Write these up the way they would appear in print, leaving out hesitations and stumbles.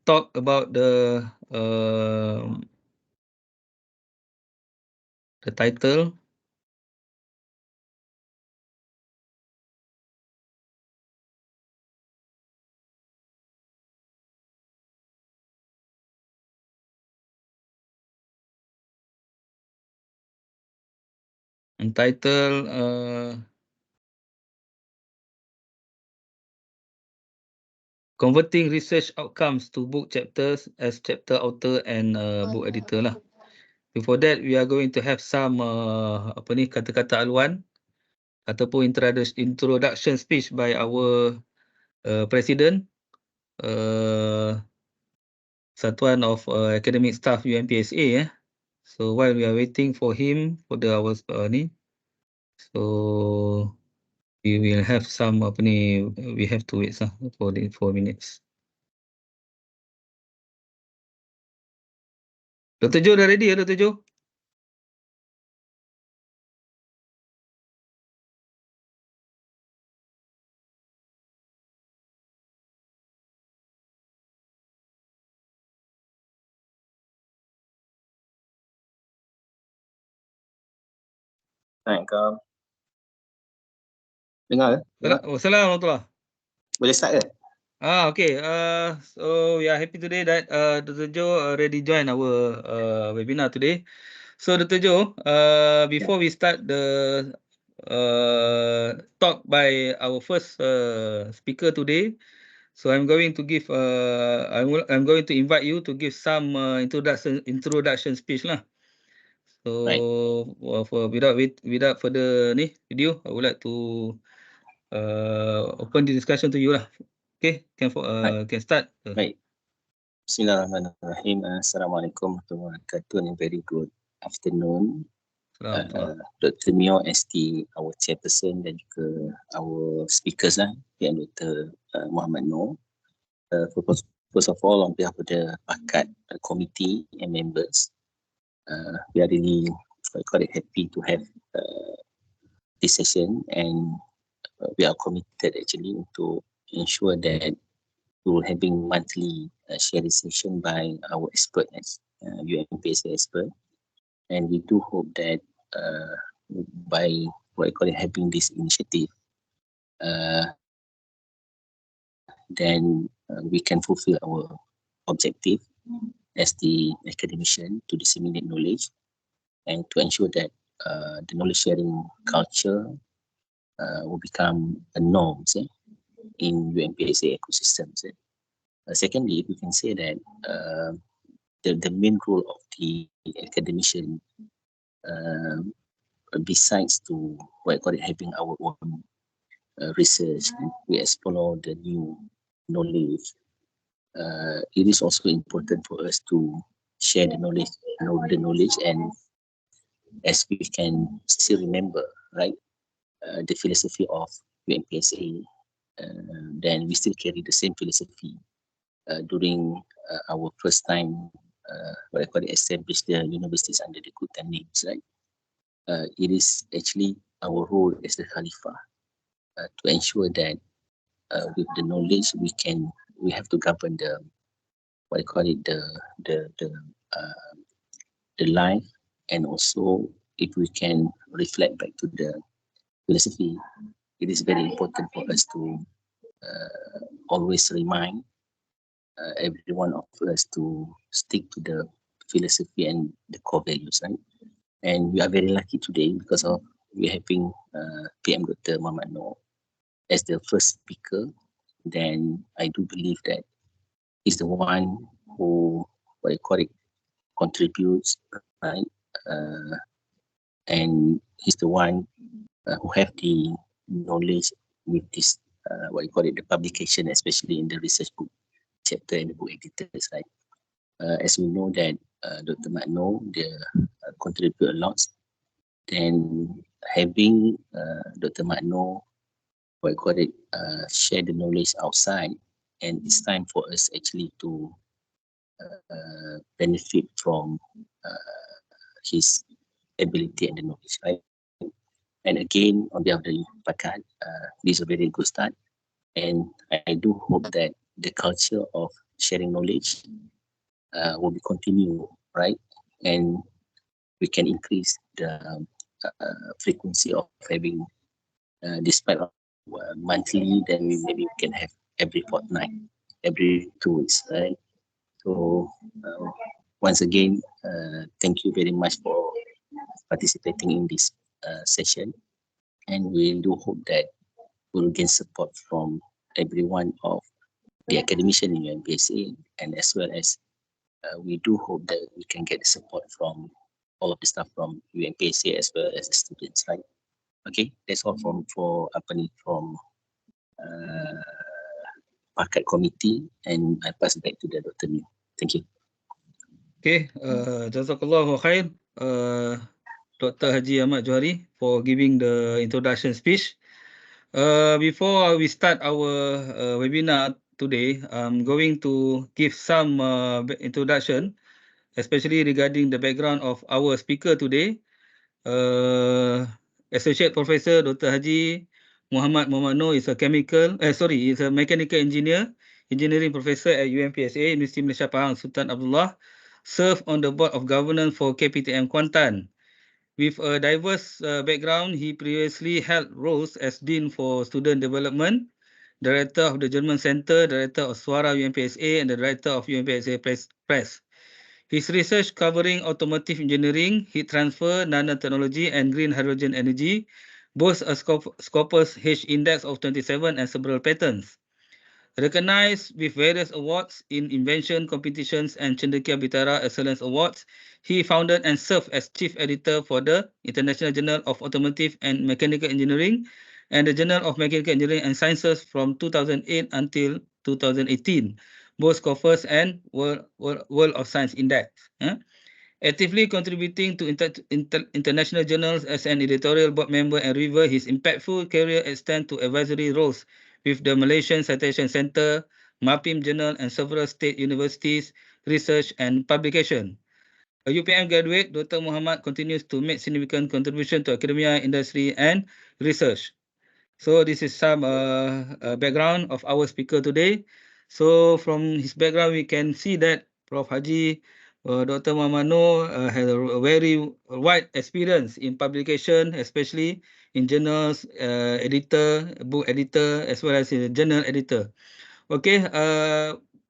talk about the title. Entitled Converting Research Outcomes to Book Chapters as Chapter Author and Book Editor lah. Before that, we are going to have some kata-kata haluan ataupun introduction speech by our President, Satuan of Academic Staff UMPSA. So while we are waiting for him for our ni, so we will have some we have to wait for the 4 minutes. Dr. Jo dah ready ya, Dr. Jo? Baik, kau dengar ke? Assalamualaikum. Boleh start ke? Okay. So we are happy today that Dr. Jo already joined our webinar today. So Dr. Jo, before we start the talk by our first speaker today, so I'm going to give I'm going to invite you to give some introduction speech lah. So without further video, I would like to open the discussion to you lah. Okay, can start. Baik. Bismillahirrahmanirrahim. Assalamualaikum warahmatullahi wabarakatuh. And very good afternoon. Dr. Mio ST, our chairperson, dan juga our speakers lah, yang Dr. Muhamad Noor. First of all, on behalf of the PAKAD committee and members, we are really quite happy to have this session, and we are committed actually to ensure that we will having monthly sharing session by our experts, UMPSA expert, and we do hope that by having this initiative, then we can fulfill our objective as the academician to disseminate knowledge and to ensure that the knowledge sharing culture will become a norm in UMPSA ecosystems. Secondly, we can say that the main role of the academician, besides to having our own research, we explore the new knowledge. It is also important for us to share the knowledge, and as we can still remember, right, the philosophy of UMPSA, then we still carry the same philosophy during our first time established the universities under the good names, right? It is actually our role as the Khalifah to ensure that with the knowledge we have to govern the life, and also if we can reflect back to the philosophy, it is very important for us to always remind every one of us to stick to the philosophy and the core values, right? And we are very lucky today because of we having PM Dr. Muhammad Noor as the first speaker. Then I do believe that he's the one who contributes, right? And he's the one who have the knowledge with this the publication, especially in the research book chapter and the book editors, right? As we know that Dr. Muhammad Noor, they contribute a lot. Then having Dr. Muhammad Noor share the knowledge outside, and it's time for us actually to benefit from his ability and the knowledge, right? And again, on behalf of the PAKAD, this is a very good start, and I do hope that the culture of sharing knowledge will be continued, right? And we can increase the frequency of having, despite of monthly, then maybe we can have every fortnight, every 2 weeks, right? So once again, thank you very much for participating in this session, and we do hope that we'll gain support from every one of the academician in UMPSA, and as well as we do hope that we can get the support from all of the staff from UMPSA as well as the students, right? Okay, that's all for PAKAD committee, and I pass it back to the Dr. Noor. Thank you. Okay, Jazakallahu khair, Dr. Haji Ahmad Johari, for giving the introduction speech. Before we start our webinar today, I'm going to give some introduction, especially regarding the background of our speaker today, Associate Professor Dr. Haji Muhamad Noor is a mechanical engineering professor at UMPSA, University Malaysia Pahang Sultan Abdullah, served on the board of governance for KPTM Kuantan. With a diverse background, he previously held roles as Dean for Student Development, Director of the German Center, Director of Suara UMPSA, and the Director of UMPSA Press. His research covering automotive engineering, heat transfer, nanotechnology, and green hydrogen energy boasts a Scopus H index of 27 and several patents. Recognized with various awards in invention competitions and Cendekia Bintara Excellence Awards, he founded and served as chief editor for the International Journal of Automotive and Mechanical Engineering and the Journal of Mechanical Engineering and Sciences from 2008 until 2018, both Scopus and World of Science Index. Actively contributing to international journals as an editorial board member and reviewer, his impactful career extends to advisory roles with the Malaysian Citation Centre, MAPIM Journal, and several state universities, research and publication. A UPM graduate, Dr. Muhammad continues to make significant contribution to academia, industry, and research. So this is some background of our speaker today. So from his background, we can see that Prof. Haji Dr. Muhammad Noor has a very wide experience in publication, especially in journals, editor, book editor, as well as in journal editor. Okay,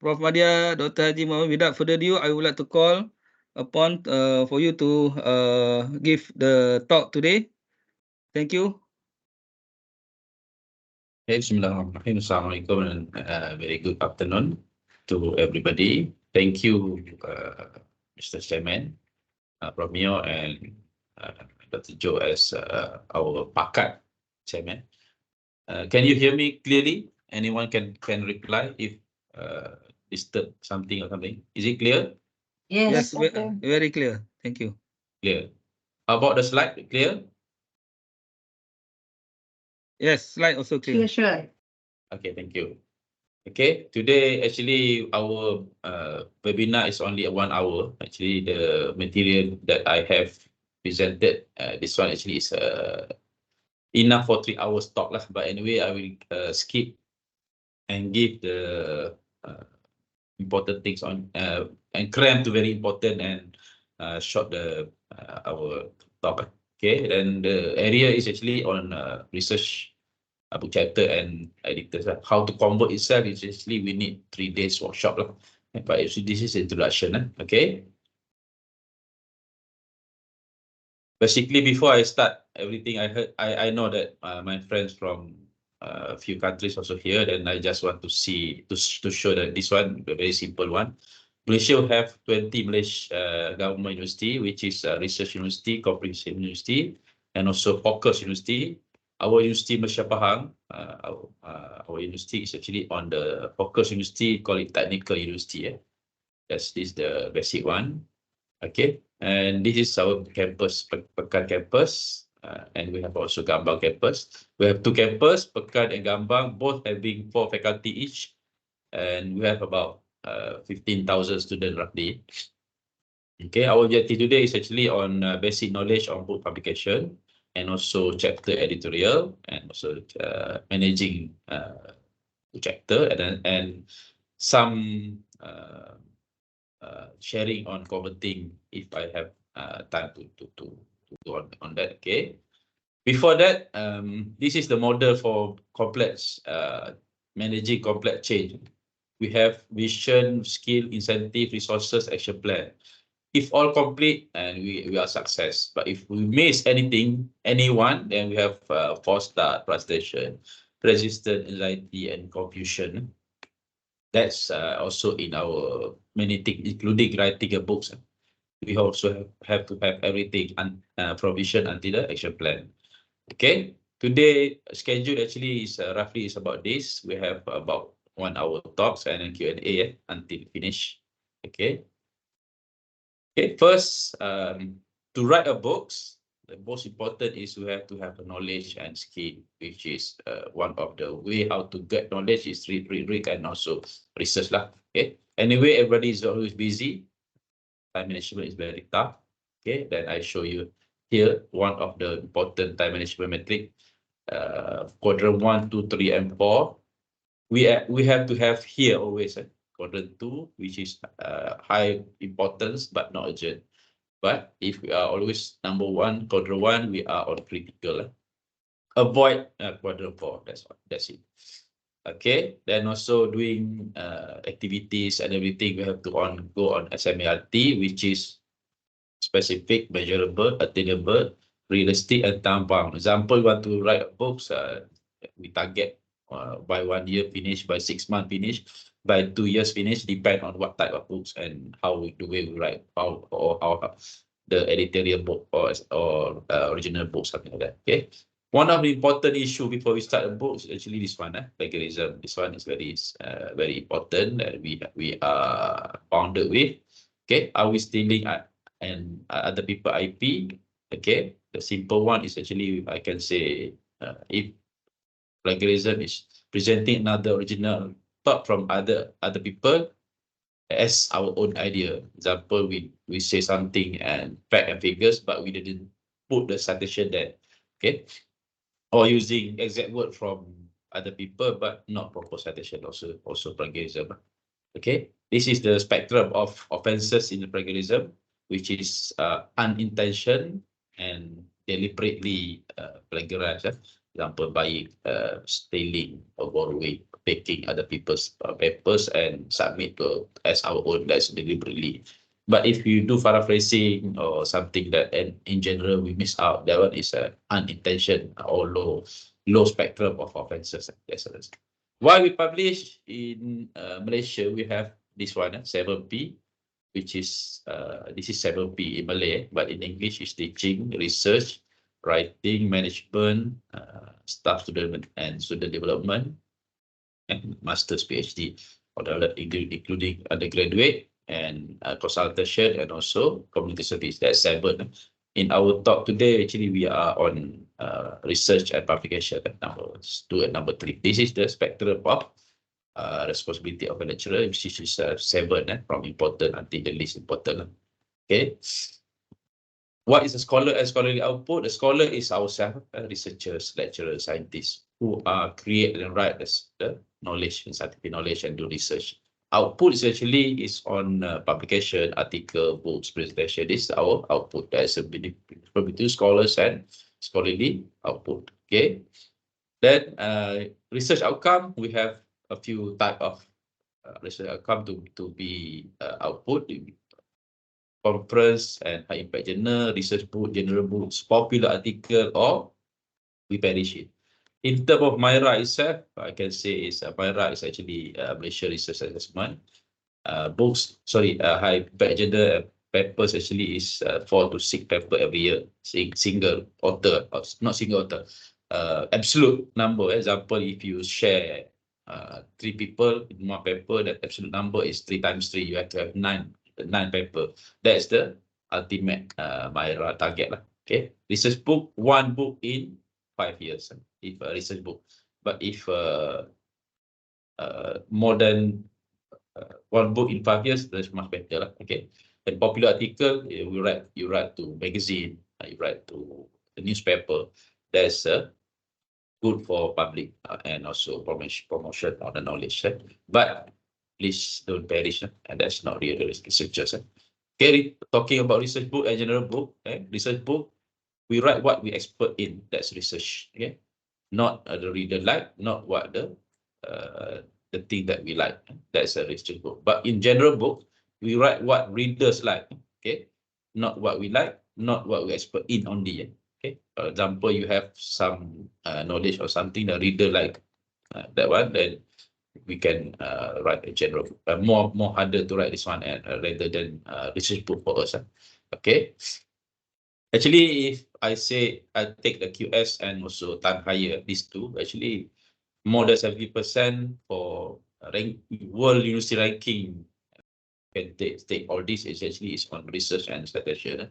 Prof. Madya, Dr. Haji Muhammad, without further ado, I would like to call upon for you to give the talk today. Thank you. Bismillahirrahmanirrahim. Assalamualaikum and very good afternoon to everybody. Thank you, Mr. Chairman, Prof. Mio and Dr. Joe as our PAKAD Chairman. Can you hear me clearly? Anyone can reply if disturb something or something. Is it clear? Yes, very clear. Thank you. Clear. How about the slide? Clear? Yes, slide also clear. Sure. Okay, thank you. Okay, today actually our webinar is only 1 hour. Actually, the material that I have presented, this one actually is enough for 3 hours talk lah. But anyway, I will skip and give the important things on and cram to very important and short our talk. Okay, then the area is actually on research book chapter and editors. How to convert itself is actually we need 3 days workshop lah. But actually this is introduction. Okay. Basically, before I start everything, I know that my friends from a few countries also here. Then I just want to show that this one a very simple one. Malaysia will have 20 Malaysia government university, which is research university, comprehensive university, and also focus university. Our university Malaysia Pahang, our university is actually on the focus university, call it technical university. This is the basic one. Okay, and this is our campus, PAKAD campus, and we have also Gambang campus. We have 2 campus, PAKAD and Gambang, both having 4 faculty each, and we have about 15,000 students roughly. Okay, our objective today is actually on basic knowledge on book publication and also chapter editorial and also managing chapter and some sharing on commenting if I have time to do on that. Okay. Before that, this is the model for complex managing complex change. We have vision, skill, incentive, resources, action plan. If all complete, and we are success. But if we miss anyone, then we have false start, frustration, resistance, anxiety, and confusion. That's also in our many things, including writing a books. We also have to have everything from vision until the action plan. Okay, today schedule actually is roughly is about this. We have about 1 hour talks and then Q&A until finish. Okay. Okay, first, to write a books, the most important is we have to have a knowledge and skill, which is one of the way how to get knowledge is read and also research lah. Okay. Anyway, everybody is always busy. Time management is very tough. Okay, then I show you here one of the important time management metric. Quadrant 1, 2, 3, and 4. We have to have here always quadrant 2, which is high importance but not urgent. But if we are always number 1, quadrant 1, we are on critical. Avoid quadrant 4. That's it. Okay. Then also doing activities and everything, we have to go on SMART, which is specific, measurable, attainable, realistic, and time bound. Example, you want to write books, we target by 1 year finish, by 6 months finish, by 2 years finish, depend on what type of books and how the way we write, how the editorial book or original book, something like that. Okay. One of the important issue before we start a book is actually this one, plagiarism. This one is very important that we are bounded with. Okay, are we stealing and other people IP? Okay, the simple one is actually I can say if plagiarism is presenting another original thought from other people as our own idea. Example, we say something and fact and figures, but we didn't put the citation there. Okay, or using exact word from other people but not proper citation, also plagiarism. Okay, this is the spectrum of offenses in the plagiarism, which is unintentional and deliberately plagiarized. Example, buying, stealing, or borrowing, taking other people's papers and submit as our own. That's deliberately. But if you do paraphrasing or something that, and in general we miss out, that one is unintentional or low spectrum of offenses. Yes, why we publish in Malaysia, we have this one, 7P, which is, this is 7P in Malay, but in English is teaching, research, writing, management, staff, student, and student development, and master's, PhD, including undergraduate, and consultation, and also community service. That's 7. In our talk today, actually, we are on research and publication at number 2 and number 3. This is the spectrum of responsibility of a lecturer, which is 7 from important until the least important. Okay. What is a scholar and scholarly output? A scholar is ourselves, researchers, lecturers, scientists who create and write the knowledge and scientific knowledge and do research. Output is actually on publication, article, books, presentation. This is our output. There's a between scholars and scholarly output. Okay. Then research outcome, we have a few type of research outcome to be output. Conference and high impact journal, research book, general books, popular article, or we publish it. In terms of MyRA itself, I can say is MyRA is actually Malaysia Research Assessment. Books, high impact journal papers actually is 4 to 6 paper every year. Single author, not single author. Absolute number. Example, if you share 3 people in one paper, that absolute number is 3 times 3. You have to have 9 paper. That's the ultimate MyRA target lah. Okay, research book, 1 book in 5 years. If a research book, but if more than 1 book in 5 years, that's much better lah. Okay, and popular article, you write to magazine, you write to the newspaper. That's good for public and also promotion of the knowledge. But please don't perish. And that's not real researchers. Okay, talking about research book and general book, research book, we write what we expert in. That's research. Okay, not the reader like, not what the thing that we like. That's a research book. But in general book, we write what readers like. Okay, not what we like, not what we expert in only. Okay, for example, you have some knowledge or something the reader like, that one, then we can write a general book. More harder to write this one and rather than research book for us. Okay. Actually, if I say I take the QS and also time higher, these two, actually more than 70% for world university ranking can take all this is actually is on research and citation,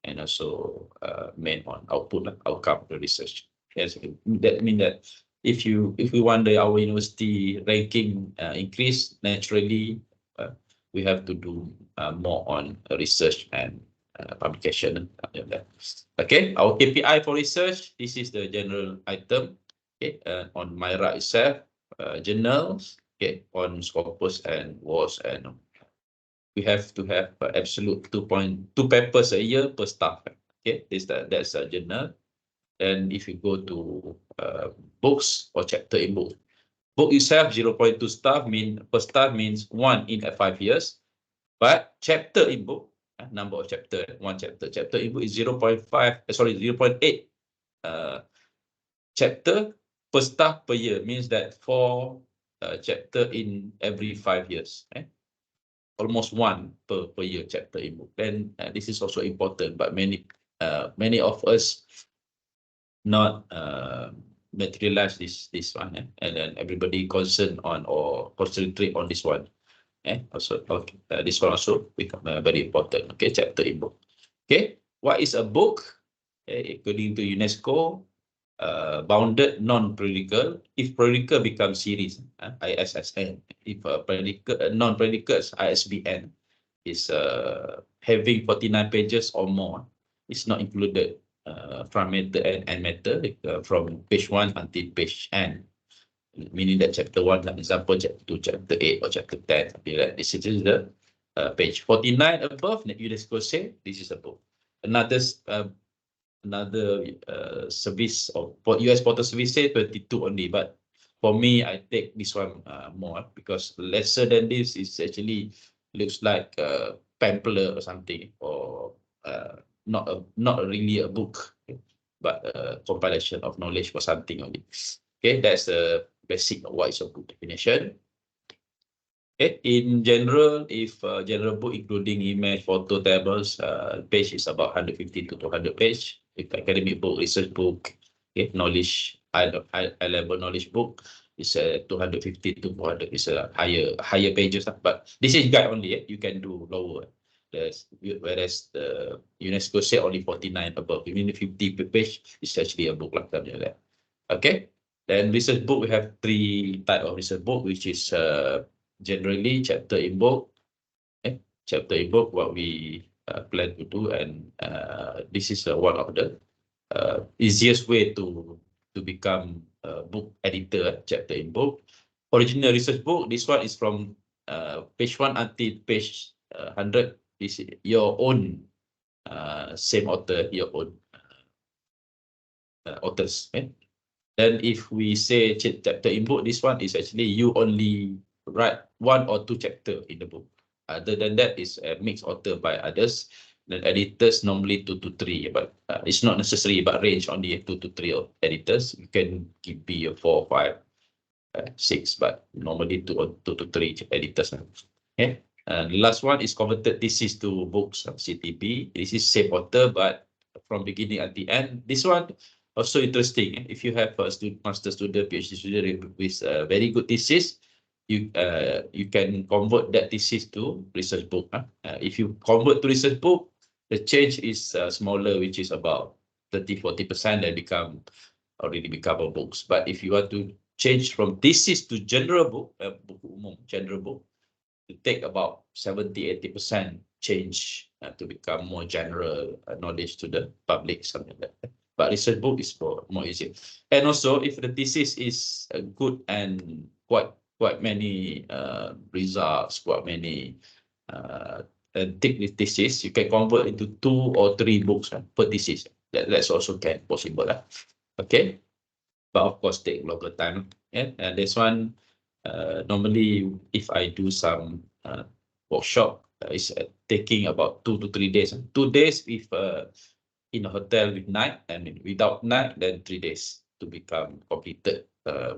and also main on outcome of the research. Yes, that means that if we want our university ranking increase, naturally we have to do more on research and publication. Okay, our KPI for research, this is the general item. Okay, on Myra itself, journals, okay, on Scopus and WAS, and we have to have absolute 2.2 papers a year per staff. Okay, that's a journal. And if you go to books or chapter in book itself, 0.2 staff per staff means 1 in 5 years. But chapter in book, number of chapter, one chapter in book is 0.8 chapter per staff per year, means that 4 chapter in every 5 years. Almost 1 per year chapter in book. Then this is also important, but many of us not materialize this one, and then everybody concerned on or concentrate on this one. Also, this one also become very important. Okay, chapter in book. Okay, what is a book? According to UNESCO, bounded non-predical. If predical becomes series, ISSN. If non-predicates, ISBN, is having 49 pages or more, it's not included from matter and matter, from page 1 until page n. Meaning that chapter 1, for example, chapter 2, chapter 8, or chapter 10, something like this. This is the page 49 above. UNESCO say this is a book. Another service of US Portal Service say 22 only, but for me, I take this one more, because lesser than this is actually looks like a pamphlet or something, or not really a book, but a compilation of knowledge for something only. Okay, that's the basic of what is a book definition. Okay, in general, if general book including image, photo, tables, page is about 150 to 200 page. If academic book, research book, okay, knowledge, high level knowledge book is 250 to 400. Is a higher pages, but this is guide only. You can do lower. Whereas the UNESCO say only 49 above. Even 50 per page is actually a book like that. Okay. Then research book, we have 3 type of research book, which is generally chapter in book. Chapter in book, what we plan to do, and this is one of the easiest way to become a book editor. Chapter in book. Original research book, this one is from page 1 until page 100. This is your own same author, your own authors. Then if we say chapter in book, this one is actually you only write 1 or 2 chapter in the book. Other than that, is a mixed author by others. Then editors normally 2 to 3, but it's not necessary, but range only 2 to 3 editors. You can be 4, 5, 6, but normally 2 to 3 editors. Okay. And the last one is converted thesis to books, CTB. This is same author, but from beginning at the end. This one also interesting. If you have a master student, PhD student with a very good thesis, you can convert that thesis to research book. If you convert to research book, the change is smaller, which is about 30-40%. They already become a books. But if you want to change from thesis to general book, general book, to take about 70-80% change to become more general knowledge to the public, something like that. But research book is more easier. And also, if the thesis is good and quite quite many results, quite many take the thesis. You can convert into 2 or 3 books per thesis. That's also possible. Okay, but of course take longer time. Yeah, and this one normally if I do some workshop, it's taking about 2 to 3 days. 2 days if in a hotel with night, and without night then 3 days to become completed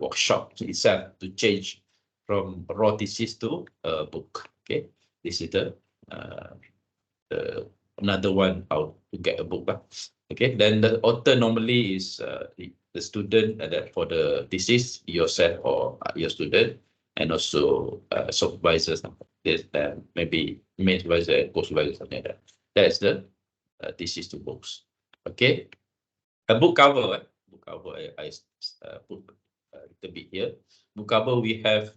workshop itself, to change from raw thesis to a book. Okay, this is the another one how to get a book. Okay, then the author normally is the student that for the thesis, yourself or your student, and also supervisors. There's maybe main supervisor and co-supervisor, something like that. That's the thesis to books. Okay, a book cover. Book cover I put a little bit here. Book cover we have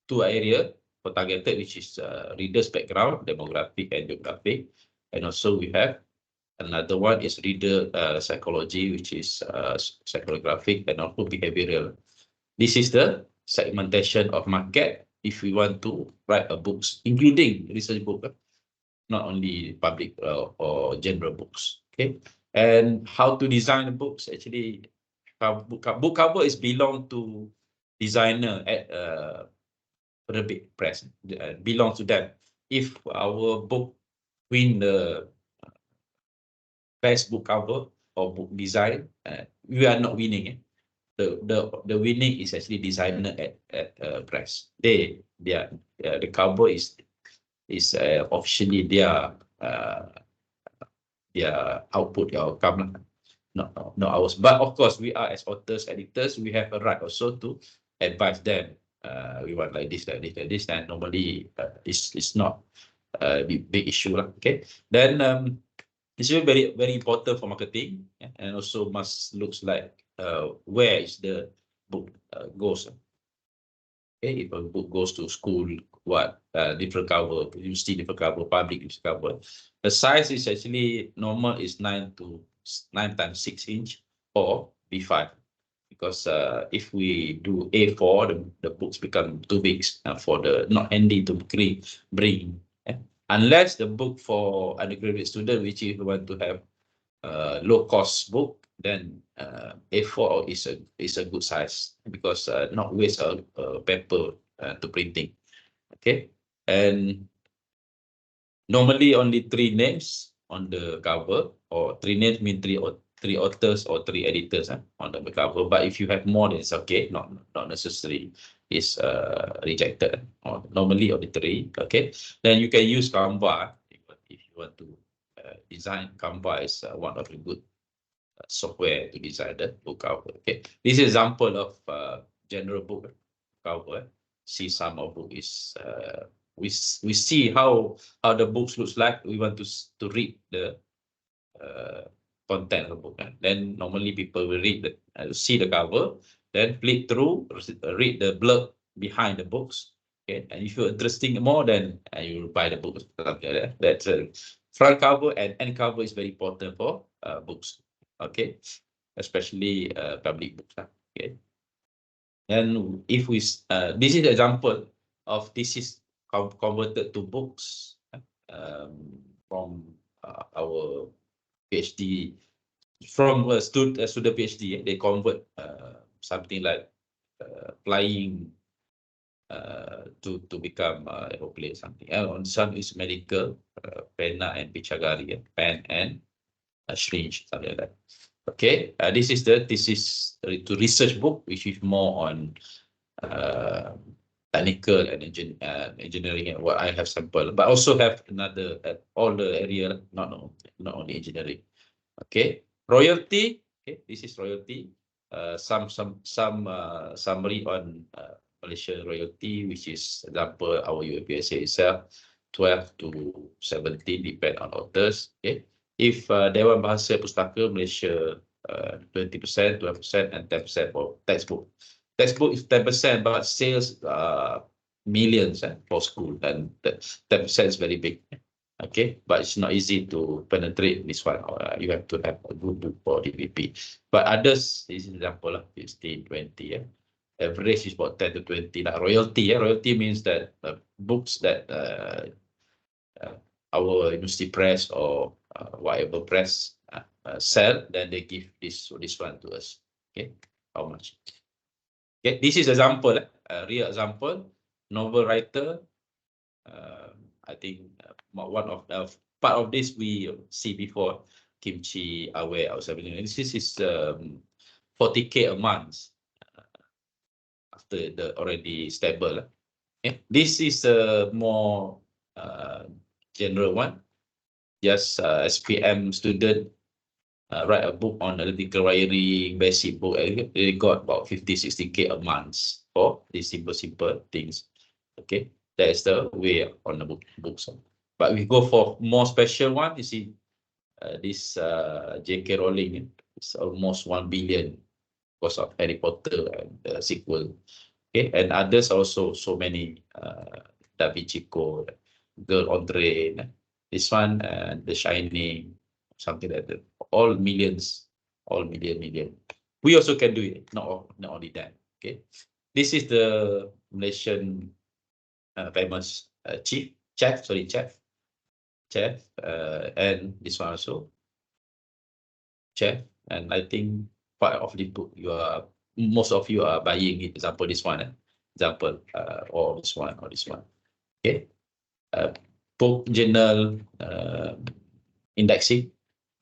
2 areas for targeted, which is reader's background, demographic and geographic, and also we have another one is reader psychology, which is psychographic and also behavioral. This is the segmentation of market if we want to write a books, including research book, not only public or general books. Okay, and how to design the books. Actually, book cover is belong to designer at Rebate Press, belongs to them. If our book win the best book cover or book design, we are not winning. The winning is actually designer at press. The cover is officially their output, their outcome, not ours. But of course, we are as authors, editors, we have a right also to advise them. We want like this, like this, like this, and normally it's not a big issue. Okay, then it's very important for marketing, and also must looks like where is the book goes. Okay, if a book goes to school, what different cover, university different cover, public different cover. The size is actually normal is 9 times 6 inch or B5. Because if we do A4, the books become too big for the not handy to bring. Unless the book for undergraduate student, which if you want to have low cost book, then A4 is a good size, because not waste paper to printing. Okay, and normally only 3 names on the cover, or 3 names mean 3 authors or 3 editors on the cover. But if you have more, then it's okay. Not necessary. It's rejected. Or normally only 3. Okay. Then you can use Canva if you want to design. Canva is one of the good software to design the book cover. Okay. This is example of general book cover. See, some of book is we see how the books looks like. We want to read the content of the book. Then normally people will read see the cover, then flip through, read the blurb behind the books. Okay, and if you're interested more, then you will buy the book. That's front cover and end cover is very important for books. Okay, especially public books. Okay, and if we this is example of this is converted to books from our PhD, from a student PhD. They convert something like flying to become aeroplane, something. On some is medical, penna and pichagari, pen and syringe, something like that. Okay, this is to research book, which is more on technical and engineering, and what I have sample, but also have another all the area, not only engineering. Okay, royalty. Okay, this is royalty. Some summary on Malaysia royalty, which is example our UMPSA itself, 12 to 17 depend on authors. Okay, if Dewan Bahasa Pustaka Malaysia 20%, 12%, and 10% for textbook. Textbook is 10%, but sales millions for school, and 10% is very big. Okay, but it's not easy to penetrate this one. You have to have a good book for DVP. But others, this is example of 15, 20. average is about 10 to 20. Like royalty, royalty means that books that our university press or whatever press sell, then they give this one to us. Okay, how much? Okay, this is example, a real example. Novel writer. I think one of the part of this we see before. Kimchi, Aware, or something. This is 40K a month after the already stable. Okay, this is a more general one. Just SPM student write a book on analytical wiring, basic book. They got about 50-60K a month for these simple things. Okay, that's the way on the books. But we go for more special one. You see, this J.K. Rowling, it's almost 1 billion because of Harry Potter and the sequel. Okay, and others also so many. Da Vinci Code, Girl on Train, this one, The Shining, something like that. All millions, all million. We also can do it. Not only that. Okay, this is the Malaysian famous chef, and this one also chef. And I think part of the book most of you are buying it. Example, this one, or this one, Okay, book journal indexing.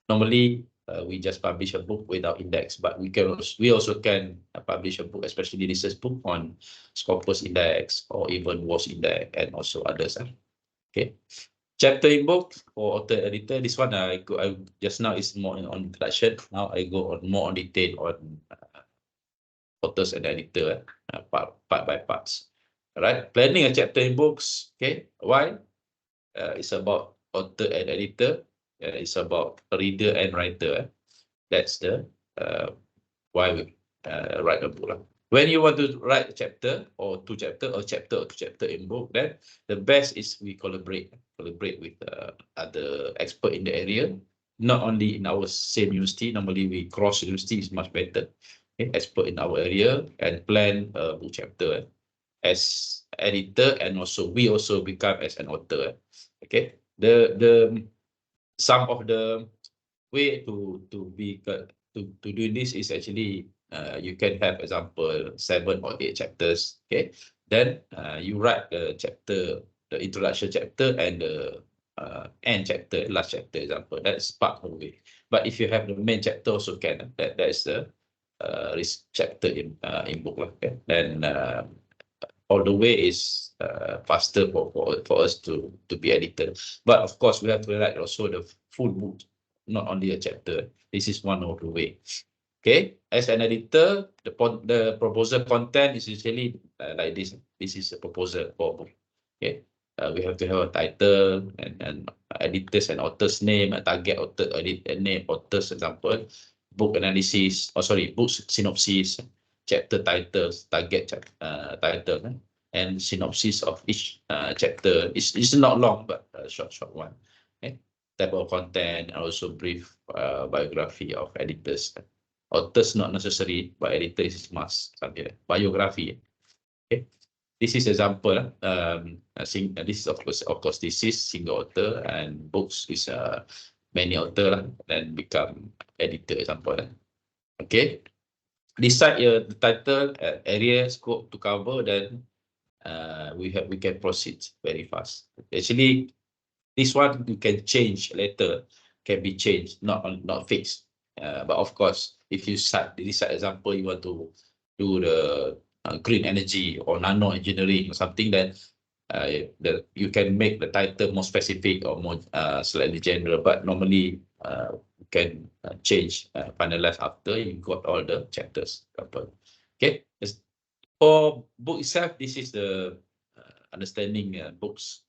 Normally, we just publish a book without index, but we also can publish a book, especially research book on Scopus Index or even WAS Index and also others. Okay, chapter in book for author editor. This one I just now is more on introduction. Now I go on more on detail on authors and editor, part by parts. All right, planning a chapter in books. Okay, why? It's about author and editor. It's about reader and writer. That's the why we write a book. When you want to write a chapter or two chapter in book, then the best is we collaborate with other expert in the area. Not only in our same university. Normally we cross university is much better. Okay, expert in our area and plan a book chapter as editor, and also we also become as an author. Okay, the some of the way to do this is actually you can have example 7 or 8 chapters. Okay, then you write the chapter, the introduction chapter and the end chapter, last chapter example. That's part of the way. But if you have the main chapter also can. That is the chapter in book. Okay, then all the way is faster for us to be editor. But of course, we have to write also the full book, not only a chapter. This is one of the way. Okay, as an editor, the proposal content is usually like this. This is a proposal for book. Okay, we have to have a title and editors and authors name, a target author, name, authors example, book analysis. Book synopsis, chapter titles, target title, and synopsis of each chapter. It's not long, but a short one. Okay, type of content, and also brief biography of editors. Authors not necessary, but editor is must. Something like biography. Okay, this is example. This is of course this is single author, and books is many author, then become editor example. Okay, decide the title, area, scope to cover, then we can proceed very fast. Actually, this one you can change later, can be changed, not fixed. But of course, if you decide example you want to do the green energy or nano engineering or something, then you can make the title more specific or more slightly general. But normally you can change, finalize after you got all the chapters covered. Okay, for book itself, this is the understanding books.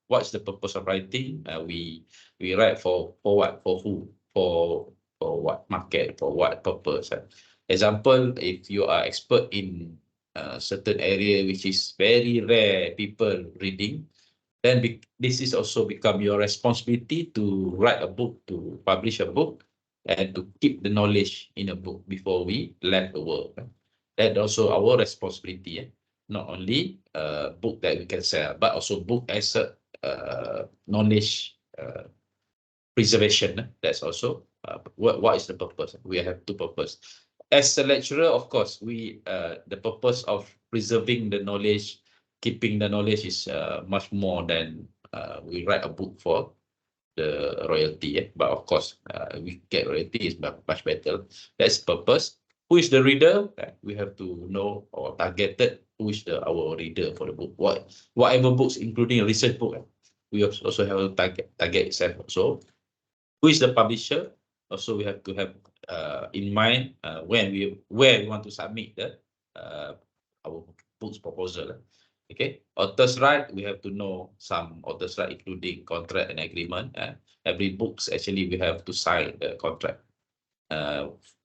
What's the purpose of writing? We write for what, for who, for what market, for what purpose. Example, if you are expert in a certain area which is very rare people reading, then this is also become your responsibility to write a book, to publish a book, and to keep the knowledge in a book before we left the world. That also our responsibility. Not only book that we can sell, but also book as a knowledge preservation. That's also what is the purpose. We have two purpose. As a lecturer, of course, we the purpose of preserving the knowledge, keeping the knowledge is much more than we write a book for the royalty. But of course, we get royalty is much better. That's purpose. Who is the reader? We have to know or targeted who is our reader for the book. Whatever books, including a research book, we also have a target itself. Also, who is the publisher? Also, we have to have in mind where we want to submit the our books proposal. Okay, author's right, we have to know some author's right, including contract and agreement. Every books actually we have to sign the contract,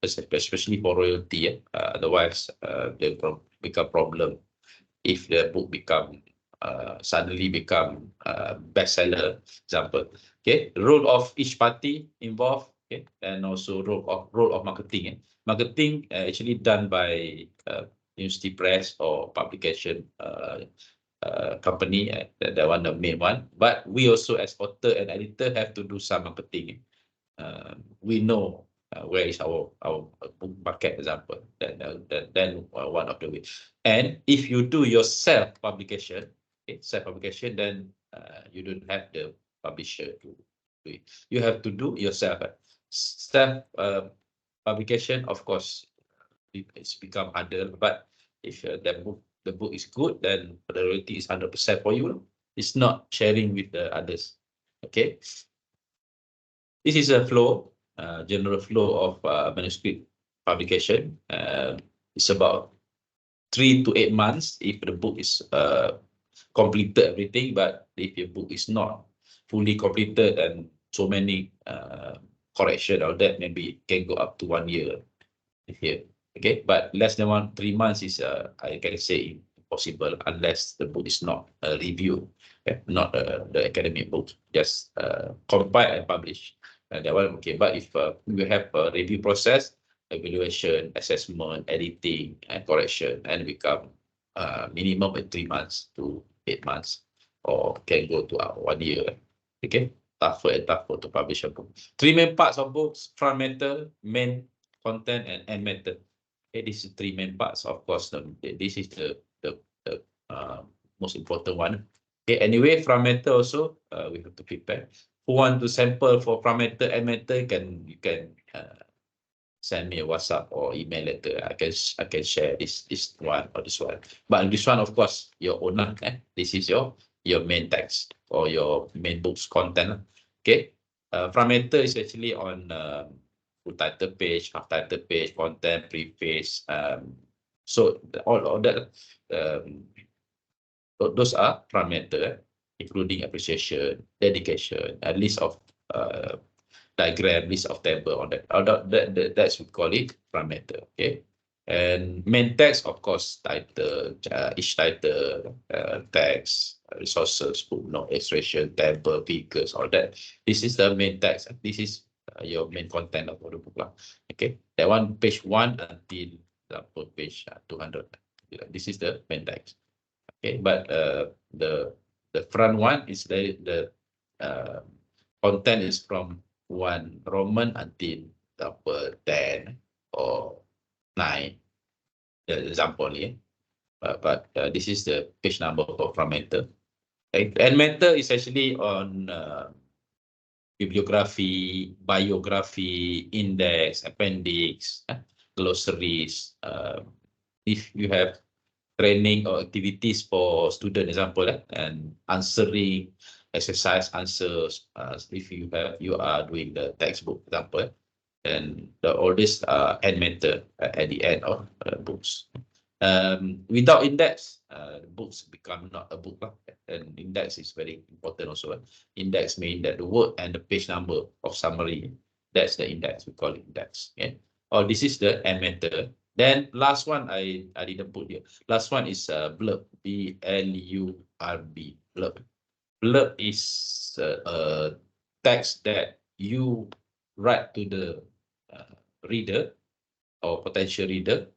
especially for royalty. Otherwise, there will become problem if the book become suddenly become bestseller, example. Okay, role of each party involved. Okay, and also role of marketing. Marketing actually done by university press or publication company. That one the main one. But we also as author and editor have to do some marketing. We know where is our book market, example. Then one of the ways. And if you do your self publication, then you don't have the publisher to do it. You have to do yourself. Self publication, of course, it's become harder. But if the book is good, then the royalty is 100% for you. It's not sharing with the others. Okay. This is a flow, general flow of manuscript publication. It's about 3 to 8 months if the book is completed everything. But if your book is not fully completed and so many correction or that, maybe it can go up to 1 year here. Okay, but less than 3 months is I can say impossible unless the book is not reviewed, not the academic book, just compiled and published. That one okay. But if we have a review process, evaluation, assessment, editing, and correction, and become minimum 3 months to 8 months, or can go to 1 year. Okay, tougher and tougher to publish a book. 3 main parts of books: front matter, main content, and end matter. Okay, this is 3 main parts. Of course, this is the most important one. Okay, anyway, front matter also we have to prepare. Who want to sample for front matter, end matter, you can send me a WhatsApp or email letter. I can share this one or this one. But this one, of course, your own. This is your main text or your main book's content. Okay, front matter is actually on full title page, half title page, content, preface. So all that those are front matter, including appreciation, dedication, a list of diagram, list of table, all that. That's we call it front matter. Okay, and main text, of course, title, each title, text, resources, footnote, illustration, table, figures, all that. This is the main text. This is your main content of the book. Okay, that one page 1 until page 200. This is the main text. Okay, but the front one is the content is from 1 Roman until 10 or 9, the example here. But this is the page number for front matter. Okay. And matter is actually on bibliography, biography, index, appendix, glossaries. If you have training or activities for student, example, and answering exercise answers, if you are doing the textbook, example, and all this end matter at the end of books. Without index, the books become not a book. And index is very important also. Index means that the word and the page number of summary, that's the index. We call it index. Okay. Oh, this is the end matter. Then last one I didn't put here. Last one is blurb, B-L-U-R-B, blurb. Blurb is a text that you write to the reader or potential reader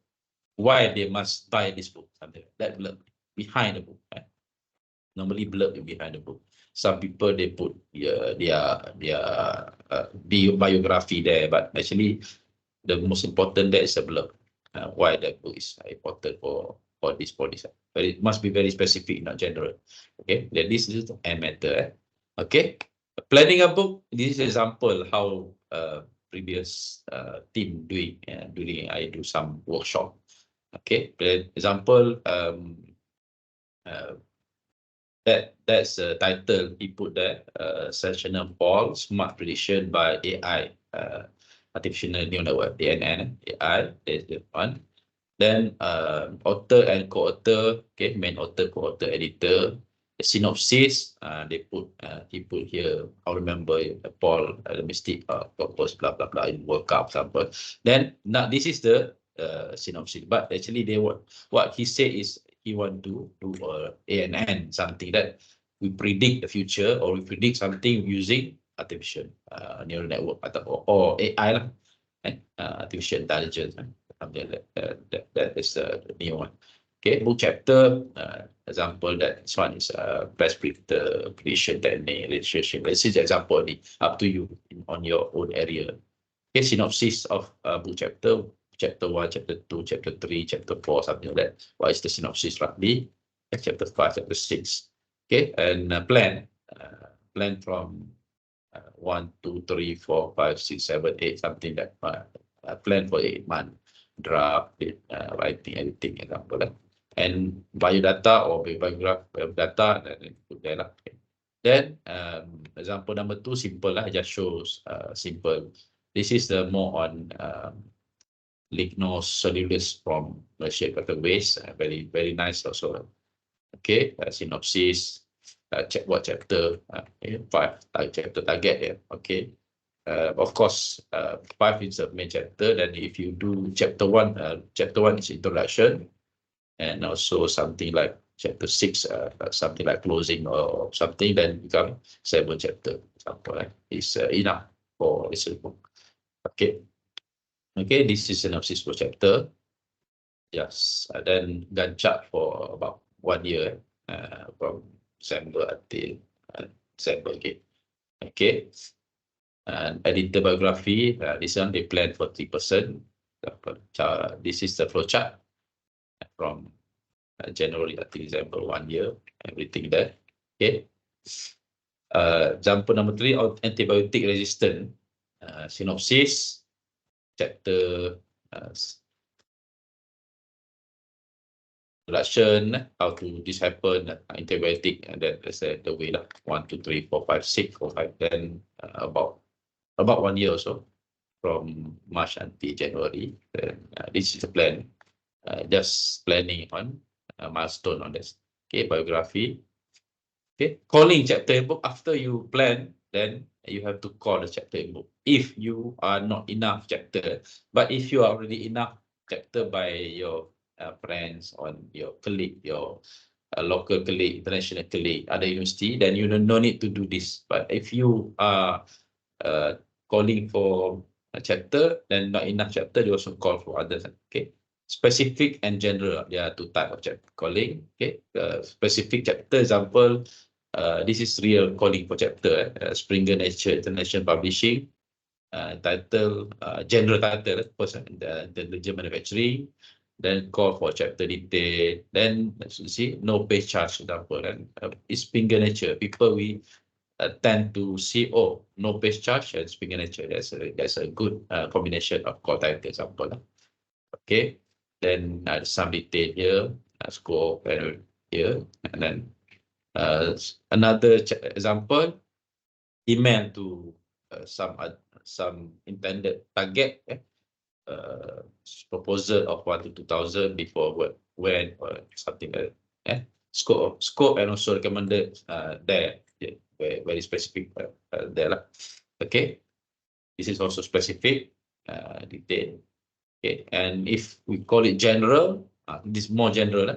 why they must buy this book, something like that blurb behind the book. Normally blurb behind the book. Some people they put their biography there, but actually the most important there is a blurb. Why that book is important for this. But it must be very specific, not general. Okay, then this is a matter. Okay, planning a book. This is example how previous team doing during I do some workshop. Okay, example that's a title he put there, sessional Paul Smart Prediction by AI, artificial neural network, ANN, AI, there's the one. Then author and co-author, okay, main author, co-author, editor. The synopsis, he put here, I remember Paul, the mystic purpose, blah, blah, blah, in World Cup, example. Then, now this is the synopsis, but actually what he said is he want to do ANN, something that we predict the future or we predict something using artificial neural network or AI lah, artificial intelligence, something like that is the new one. Okay, book chapter, example that this one is best predictor, prediction technique, relationship. This is example, up to you on your own area. Okay, synopsis of book chapter 1, chapter 2, chapter 3, chapter 4, something like that. What is the synopsis roughly? Chapter 5, chapter 6. Okay, and plan from 1, 2, 3, 4, 5, 6, 7, 8, something that plan for 8 months. Draft, writing, editing, example. And biodata or biodata, then put there lah. Okay. Then example number 2, simple lah, just shows simple. This is the more on lignocellulose from Malaysia waste, very very nice also. Okay, synopsis, check what chapter, 5, chapter target, yeah. Okay. Of course, 5 is a main chapter. Then if you do chapter 1, chapter 1 is introduction, and also something like chapter 6, something like closing or something, then become 7 chapter. Example, is enough for this book. Okay. Okay, this is synopsis for chapter. Yes, then Gantt chart for about 1 year, from December until December again. Okay. And editor biography, this one they plan for 3%. This is the flow chart from January until December, 1 year, everything there. Okay. Example number 3, antibiotic resistant, synopsis, chapter introduction, how to this happen, antibiotic, and then that's the way lah. 1, 2, 3, 4, 5, 6, 4, 5, then about 1 year or so, from March until January. Then this is the plan. Just planning on milestone on this. Okay, biography. Okay, calling chapter in book. After you plan, then you have to call the chapter in book. If you are not enough chapter, but if you are already enough chapter by your friends, on your colleague, your local colleague, international colleague, other university, then you no need to do this. But if you are calling for a chapter, then not enough chapter, you also call for others. Okay, specific and general, there are 2 types of chapter calling. Okay, specific chapter, example, this is real calling for chapter, Springer Nature International Publishing, title, general title, first, intelligent manufacturing, then call for chapter detail, then let's see, no pay charge, example, and it's Springer Nature. People we tend to see, oh, no pay charge and Springer Nature. That's a good combination of core title, example. Okay, then some detail here, scope here, and then another example, email to some intended target, proposal of 1 to 2,000 before when or something like that. Scope and also recommended there, very specific there lah. Okay, this is also specific detail. Okay, and if we call it general, this more general,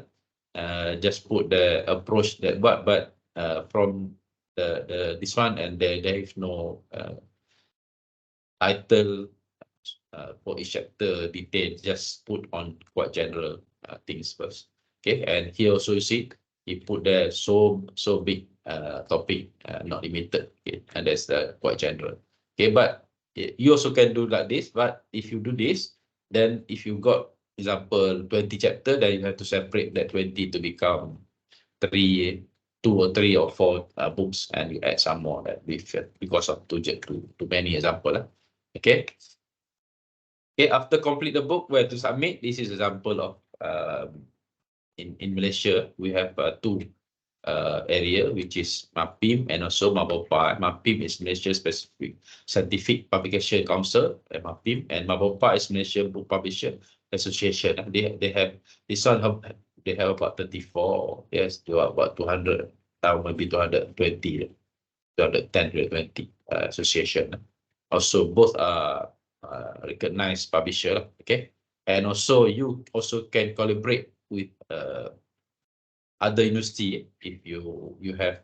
just put the approach that but from the this one, and there is no title for each chapter detail, just put on quite general things first. Okay, and here also you see he put there so big topic, not limited. Okay, and that's quite general. Okay, but you also can do like this. But if you do this, then if you got example 20 chapter, then you have to separate that 20 to become 2 or 3 or 4 books, and you add some more that because of too many example. Okay. Okay, after complete the book, where to submit? This is example of in Malaysia, we have 2 area, which is MAPIM and also MABOPA. MAPIM is Malaysia Specific Scientific Publication Council, MAPIM, and MABOPA is Malaysia Book Publisher Association. They have this one. They have about 34. Yes, they are about 200. Maybe 220, 210, 220 association. Also, both are recognized publisher. Okay, and also you also can collaborate with other university if you have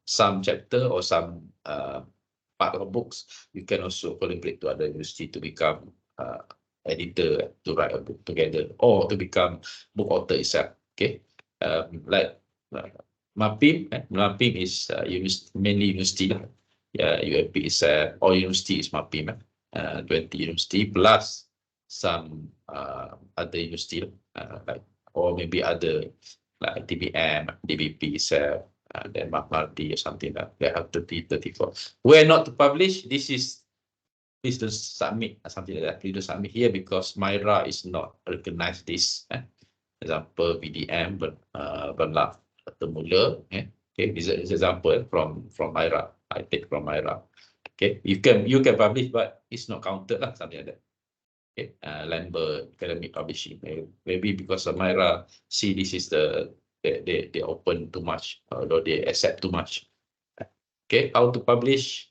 some chapter or some part of books. You can also collaborate to other university to become editor, to write a book together, or to become book author itself. Okay, like MAPIM. MAPIM is mainly university. UMPSA or university is MAPIM. 20 university plus some other university like, or maybe other like DBM, DBP itself, then Multi or something like that. They have 30, 34. Where not to publish, this is please don't submit something like that. Please don't submit here because Myra is not recognized this. Example VDM, Berlaf Temula. Okay, this is example from Myra. I take from Myra. Okay, you can publish, but it's not counted lah, something like that. Okay, Lambert Academic Publishing, maybe because of Myra see this is they open too much, or they accept too much. Okay, how to publish?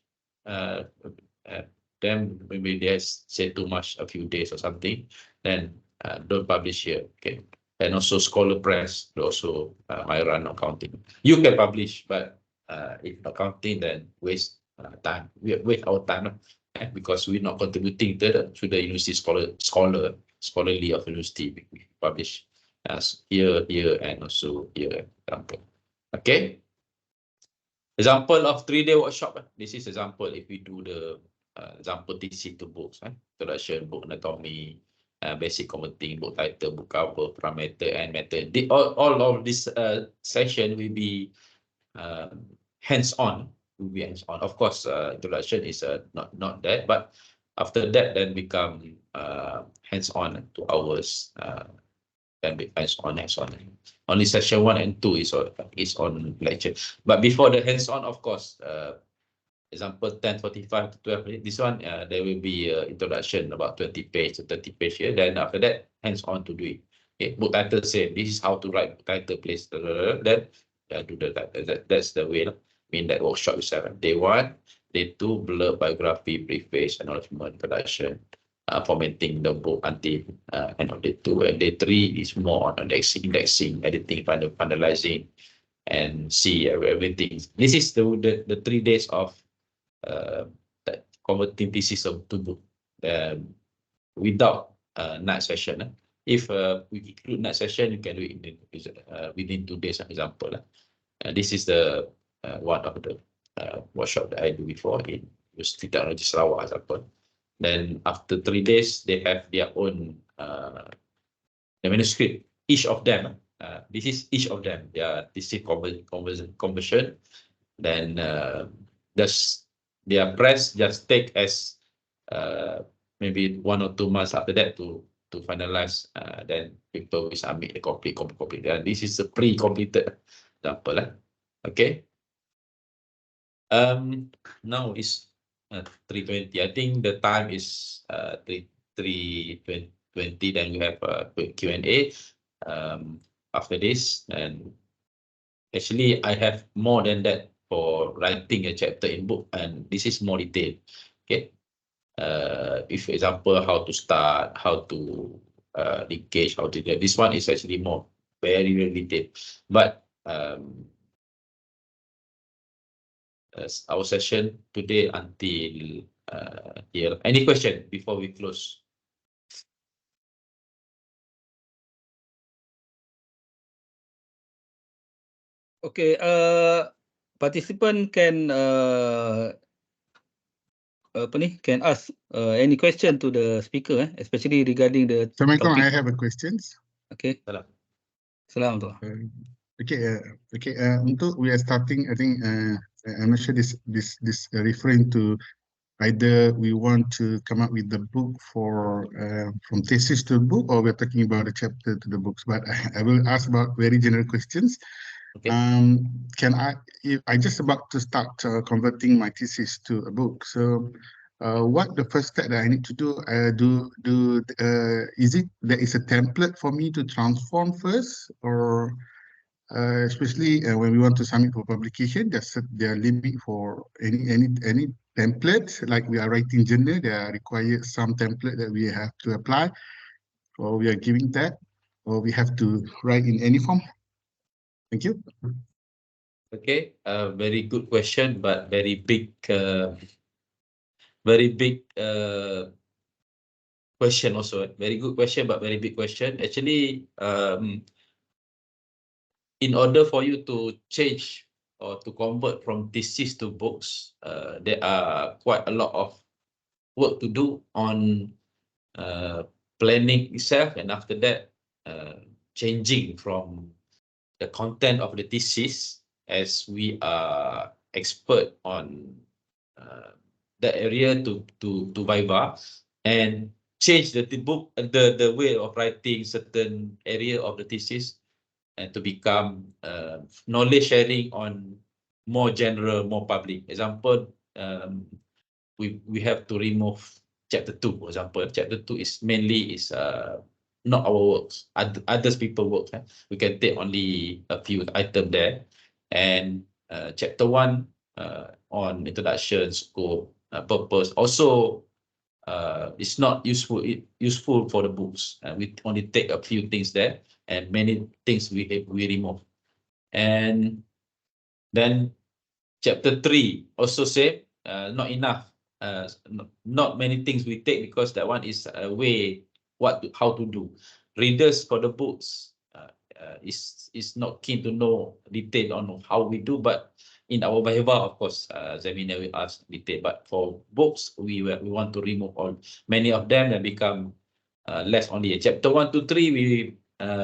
Then maybe they say too much a few days or something, then don't publish here. Okay, and also Scholar Press, also Myra not counting. You can publish, but if not counting, then waste time. We waste our time. Because we're not contributing to the university scholarly of university. We publish as here, and also here. Example. Okay. Example of 3-day workshop. This is example if we do the example TC2 books, introduction, book anatomy, basic converting, book title, book cover, parameter, and method. All of this session will be hands-on. Of course, introduction is not that, but after that, then become hands-on 2 hours. Then be hands-on. Only session 1 and 2 is on lecture. But before the hands-on, of course, example 10:45 to 12 minutes. This one there will be introduction about 20 page to 30 page here. Then after that, hands-on to do it. Okay, book title say this is how to write book title, place. Then do the title. That's the way. In that workshop itself. Day 1, day 2, blurb, biography, preface, acknowledgement, introduction, formatting the book until end of day 2. And day 3 is more on indexing, editing, finalizing, and see everything. This is the 3 days of converting thesis to book without night session. If we include night session, you can do it within 2 days, for example. This is the one of the workshop that I do before in University Technology Sarawak, example. Then after 3 days, they have their own the manuscript. Each of them, this is each of them. Their thesis conversion. Then their press just take as maybe 1 or 2 months after that to finalize. Then people will submit the complete. And this is a pre-completed example. Okay. Now is 3:20. I think the time is 3:20. Then we have a quick Q&A after this. And actually, I have more than that for writing a chapter in book, and this is more detailed. Okay. If example, how to start, how to linkage, how to do this one is actually more very detailed. But our session today until here. Any question before we close? Okay, participant can can ask any question to the speaker, especially regarding the Assalamualaikum, I topic. have a questions. Okay. Salam. Assalamualaikum. Untuk we are starting, I think I'm not sure this referring to either we want to come up with the book for from thesis to book, or we're talking about a chapter to the books. But I will ask about very general questions. Okay. Can I just about to start converting my thesis to a book. So what the first step that I need to do? Is it there is a template for me to transform first, or especially when we want to submit for publication, there are limit for any template, like we are writing journal, there are required some template that we have to apply, or we are giving that, or we have to write in any form. Thank you. Okay, very good question, but very big question also. Very good question, but very big question. Actually, in order for you to change or to convert from thesis to books, there are quite a lot of work to do on planning itself, and after that, changing from the content of the thesis, as we are expert on that area, to Viva, and change the book, the way of writing certain area of the thesis, and to become knowledge sharing on more general, more public. Example, we have to remove chapter 2, for example. Chapter 2 is mainly not our works, others people works. We can take only a few items there, and chapter 1 on introduction, scope, purpose also it's not useful for the books. We only take a few things there, and many things we remove. And then chapter 3 also say not enough. Not many things we take, because that one is a way how to do. Readers for the books is not keen to know detail on how we do, but in our Viva, of course, Zamina will ask detail. But for books, we want to remove many of them and become less only. Chapter 1 to 3,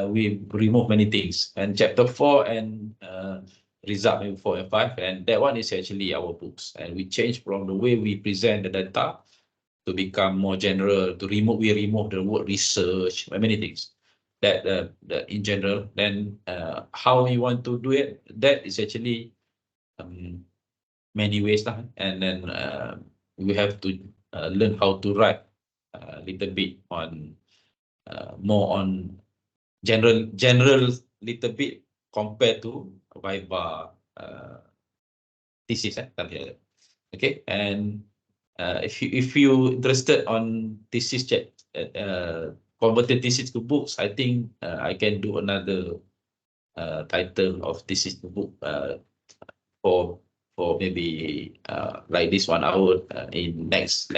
we remove many things, and chapter 4 and result maybe 4 and 5, and that one is actually our books, and we change from the way we present the data to become more general. We remove the word research, many things that in general. Then how we want to do it, that is actually many ways lah. And then we have to learn how to write a little bit on more on general little bit compared to Viva thesis. Okay, and if you interested on thesis converted thesis to books, I think I can do another title of thesis to book for maybe like this 1 hour in next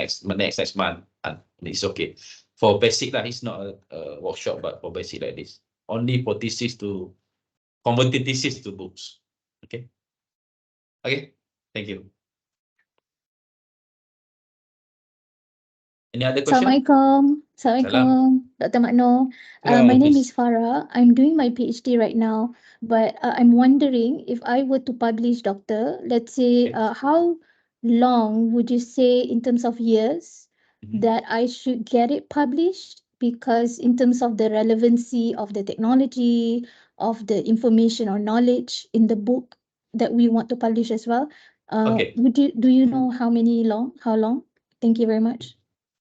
month, and it's okay. For basic lah, it's not a workshop, but for basic like this, only for thesis to converted thesis to books. Okay, thank you. Any other question? Assalamualaikum, Dr. Makno. My name is Farah. I'm doing my PhD right now, but I'm wondering, if I were to publish, doctor, let's say, how long would you say in terms of years that I should get it published? Because in terms of the relevancy of the technology, of the information or knowledge in the book that we want to publish as well, do you know how long? Thank you very much.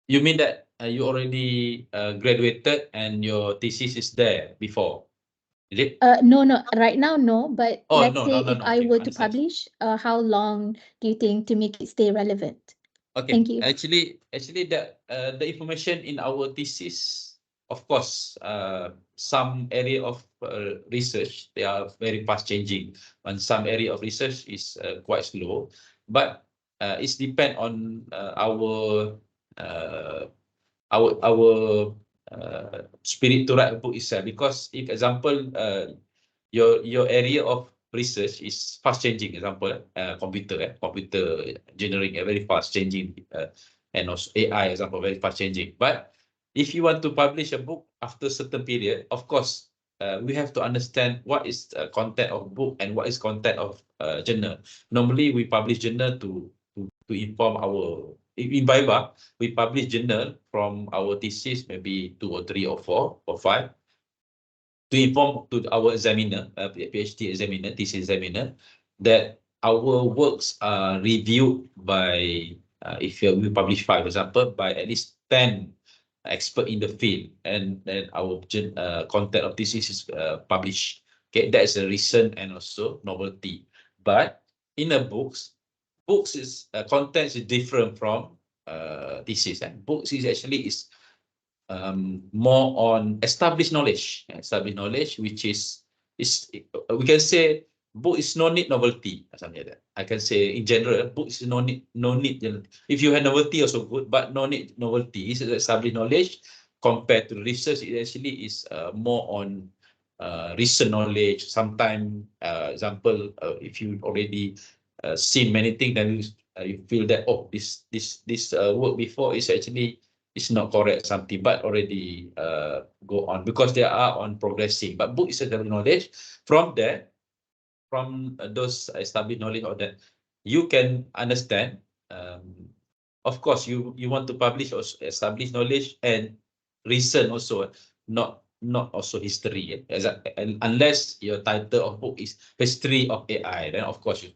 You mean that you already graduated and your thesis is there before? Is it? No, right now, no. But let's say if I okay, were to publish, how long do you think to make it stay relevant? Okay, thank you. Actually, that the information in our thesis, of course, some area of research, they are very fast changing, and some area of research is quite slow. But it's depend on our spirit to write a book itself. Because if example your area of research is fast changing, example computer generating very fast changing, and also AI example very fast changing. But if you want to publish a book after a certain period, of course we have to understand what is content of book and what is content of journal. Normally we publish journal to inform our, in Viva we publish journal from our thesis, maybe 2 or 3 or 4 or 5, to inform to our examiner, PhD examiner, thesis examiner, that our works are reviewed by, if we publish 5, for example, by at least 10 expert in the field, and then our content of thesis is published. Okay, that is a recent and also novelty. But in a books is content is different from thesis. Books is actually is more on established knowledge, which is we can say book is no need novelty, something like that. I can say in general, book is no need. If you have novelty also good, but no need novelty. It's established knowledge compared to research. It actually is more on recent knowledge. Sometimes, example, if you already seen many things, then you feel that, oh, this work before is actually it's not correct something, but already go on because they are on progressing. But book is a knowledge. From there, from those established knowledge of that, you can understand. Of course, you want to publish also established knowledge and recent also, not also history. Unless your title of book is history of AI, then of course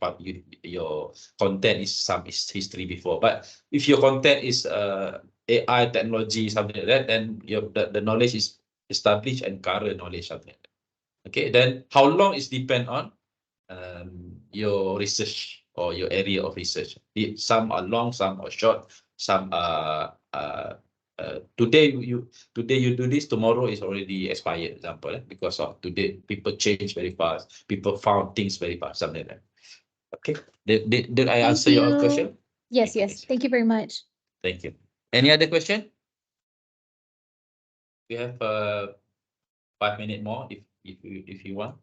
your content is some history before. But if your content is AI technology, something like that, then the knowledge is established and current knowledge, something like that. Okay, then how long is depend on your research or your area of research. Some are long, some are short, some are today you do this, tomorrow is already expired, example, because of today people change very fast, people found things very fast, something like that. Okay, did I answer your question? Yes, yes. Thank you very much. Thank you. Any other question? We have 5 minutes more if you want.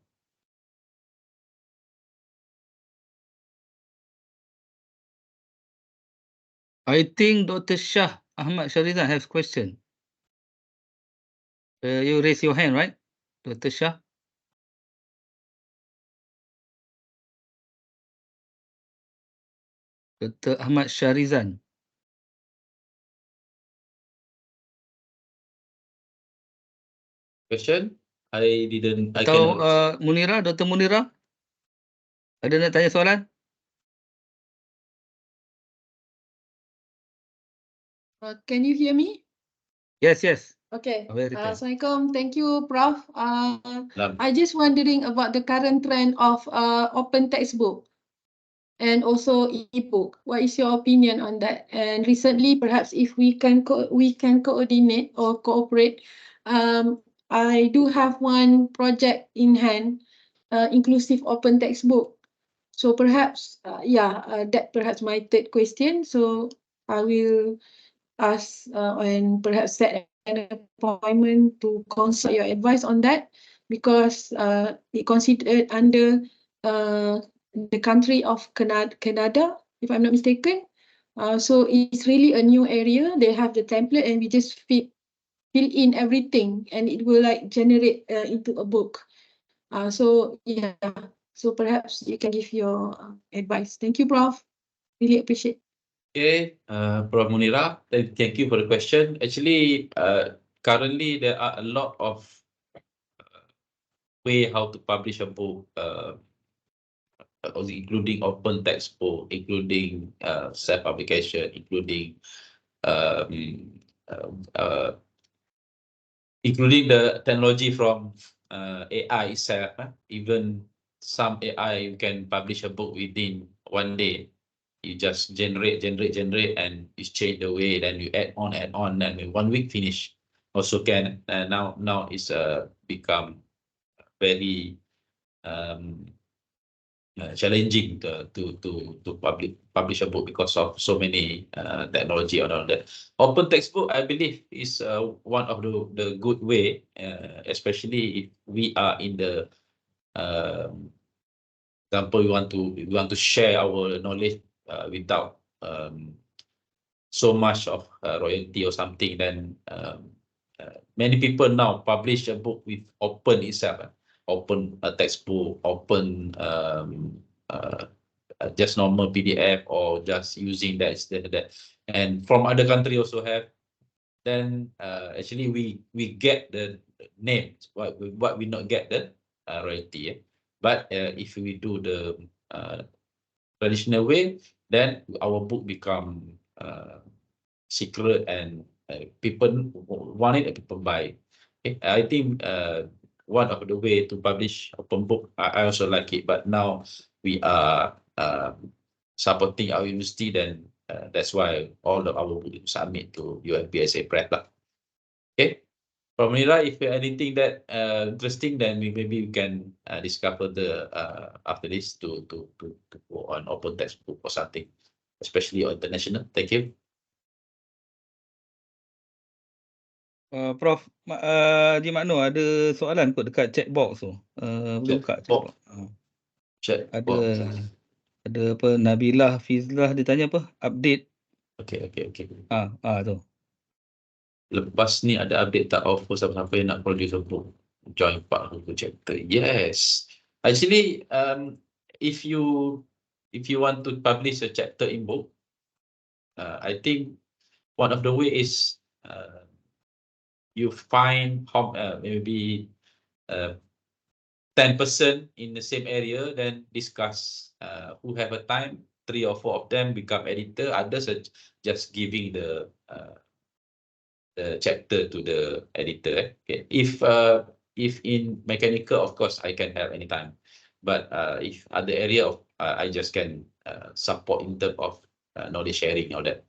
I think Dr. Shah Ahmad Sharizan has question. You raise your hand, right, Dr. Shah? Dr. Ahmad Sharizan. Question? I Atau cannot. Munira, Dr. Munira? Ada nak tanya soalan? Can you hear me? Yes, yes. Okay. Very well. Assalamualaikum. Thank you, Prof. I just wondering about the current trend of open textbook and also e-book. What is your opinion on that? And recently, perhaps if we can coordinate or cooperate. I do have one project in hand, inclusive open textbook. So perhaps, that perhaps my third question. So I will ask and perhaps set an appointment to consult your advice on that, because it considered under the country of Canada, if I'm not mistaken. So it's really a new area. They have the template and we just fill in everything and it will like generate into a book. So yeah, so perhaps you can give your advice. Thank you, Prof. Really appreciate. Okay, Prof. Munira, thank you for the question. Actually, currently there are a lot of way how to publish a book, including open textbook, including self-publication, including including the technology from AI itself. Even some AI, you can publish a book within 1 day. You just generate, and you change the way, then you add on, and in 1 week finish. Also can now it's become very challenging to publish a book because of so many technology and all that. Open textbook, I believe, is one of the good way, especially if we are in the example we want to share our knowledge without so much of royalty or something. Then many people now publish a book with open itself. Open a textbook, open just normal PDF, or just using that. And from other country also have. Then actually we get the name, what we not get the royalty. But if we do the traditional way, then our book become secret, and people want it and people buy. Okay? I think one of the way to publish open book, I also like it, but now we are supporting our university, then that's why all of our book submit to UMPSA prep lah. Okay, from Nira, if you have anything that interesting, then maybe we can discuss further after this to go on open textbook or something, especially on international. Thank you. Prof, Haji Noor ada soalan kot dekat chat box tu. Buka chat box. Ada apa, Nabilah Fizlah dia tanya apa? Update. Okay. Tu. Lepas ni ada update tak offer siapa-siapa yang nak produce a book, join part of the chapter. Yes. Actually, if you want to publish a chapter in book, I think one of the way is you find maybe 10% in the same area, then discuss who have a time. 3 or 4 of them become editor. Others are just giving the chapter to the editor. Okay. If in mechanical, of course, I can help anytime. But if other area of I just can support in terms of knowledge sharing, all that.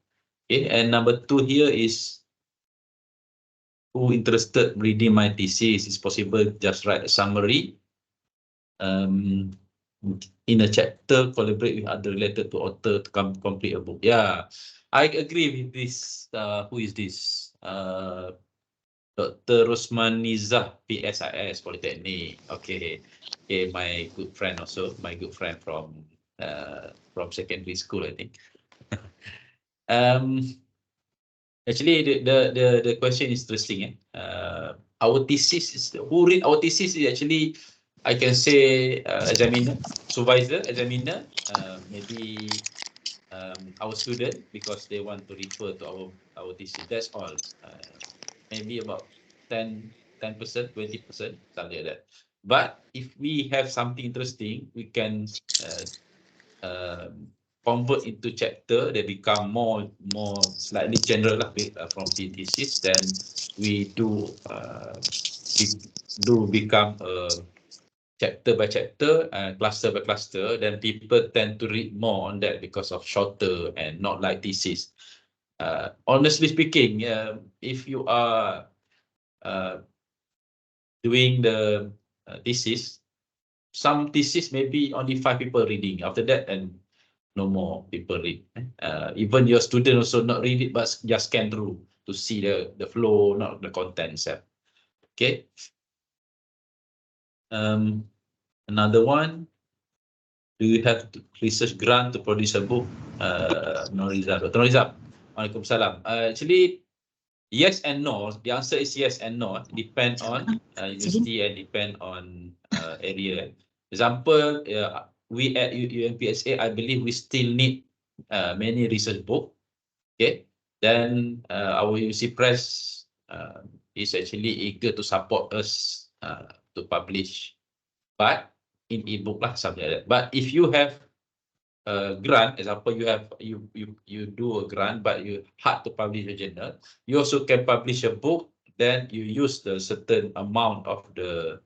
Okay. And number 2 here is, who interested reading my thesis, is possible just write a summary in a chapter, collaborate with other related to author to complete a book. Yeah, I agree with this. Who is this? Dr. Rosmanizah, PSIS Polytechnic. Okay, my good friend also, my good friend from secondary school, I think. Actually, the question is interesting. Our thesis is, who read our thesis is actually, I can say, examiner, supervisor, examiner, maybe our student, because they want to refer to our thesis. That's all. Maybe about 10%, 20%, something like that. But if we have something interesting, we can convert into chapter. They become more slightly general from the thesis. Then we do become chapter by chapter, cluster by cluster. Then people tend to read more on that because of shorter and not like thesis. Honestly speaking, if you are doing the thesis, some thesis maybe only 5 people reading. After that, and no more people read. Even your student also not read it, but just scan through to see the flow, not the content itself. Okay. Another one. Do you have research grant to produce a book? Noor Rizal. Waalaikumsalam. Actually, yes and no. The answer is yes and no. Depend on university and depend on area. Example, we at UMPSA, I believe we still need many research book. Okay. Then our UC Press is actually eager to support us to publish, but in ebook lah, something like that. But if you have a grant, example, you do a grant, but you hard to publish a journal, you also can publish a book. Then you use the certain amount of the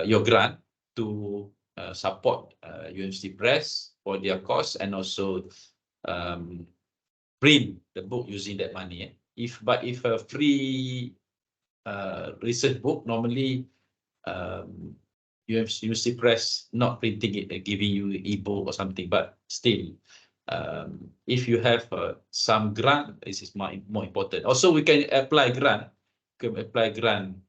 your grant to support university press for their costs, and also print the book using that money. If a free research book, normally University Press not printing it and giving you e-book or something, but still, if you have some grant, this is more important. Also, we can apply grant.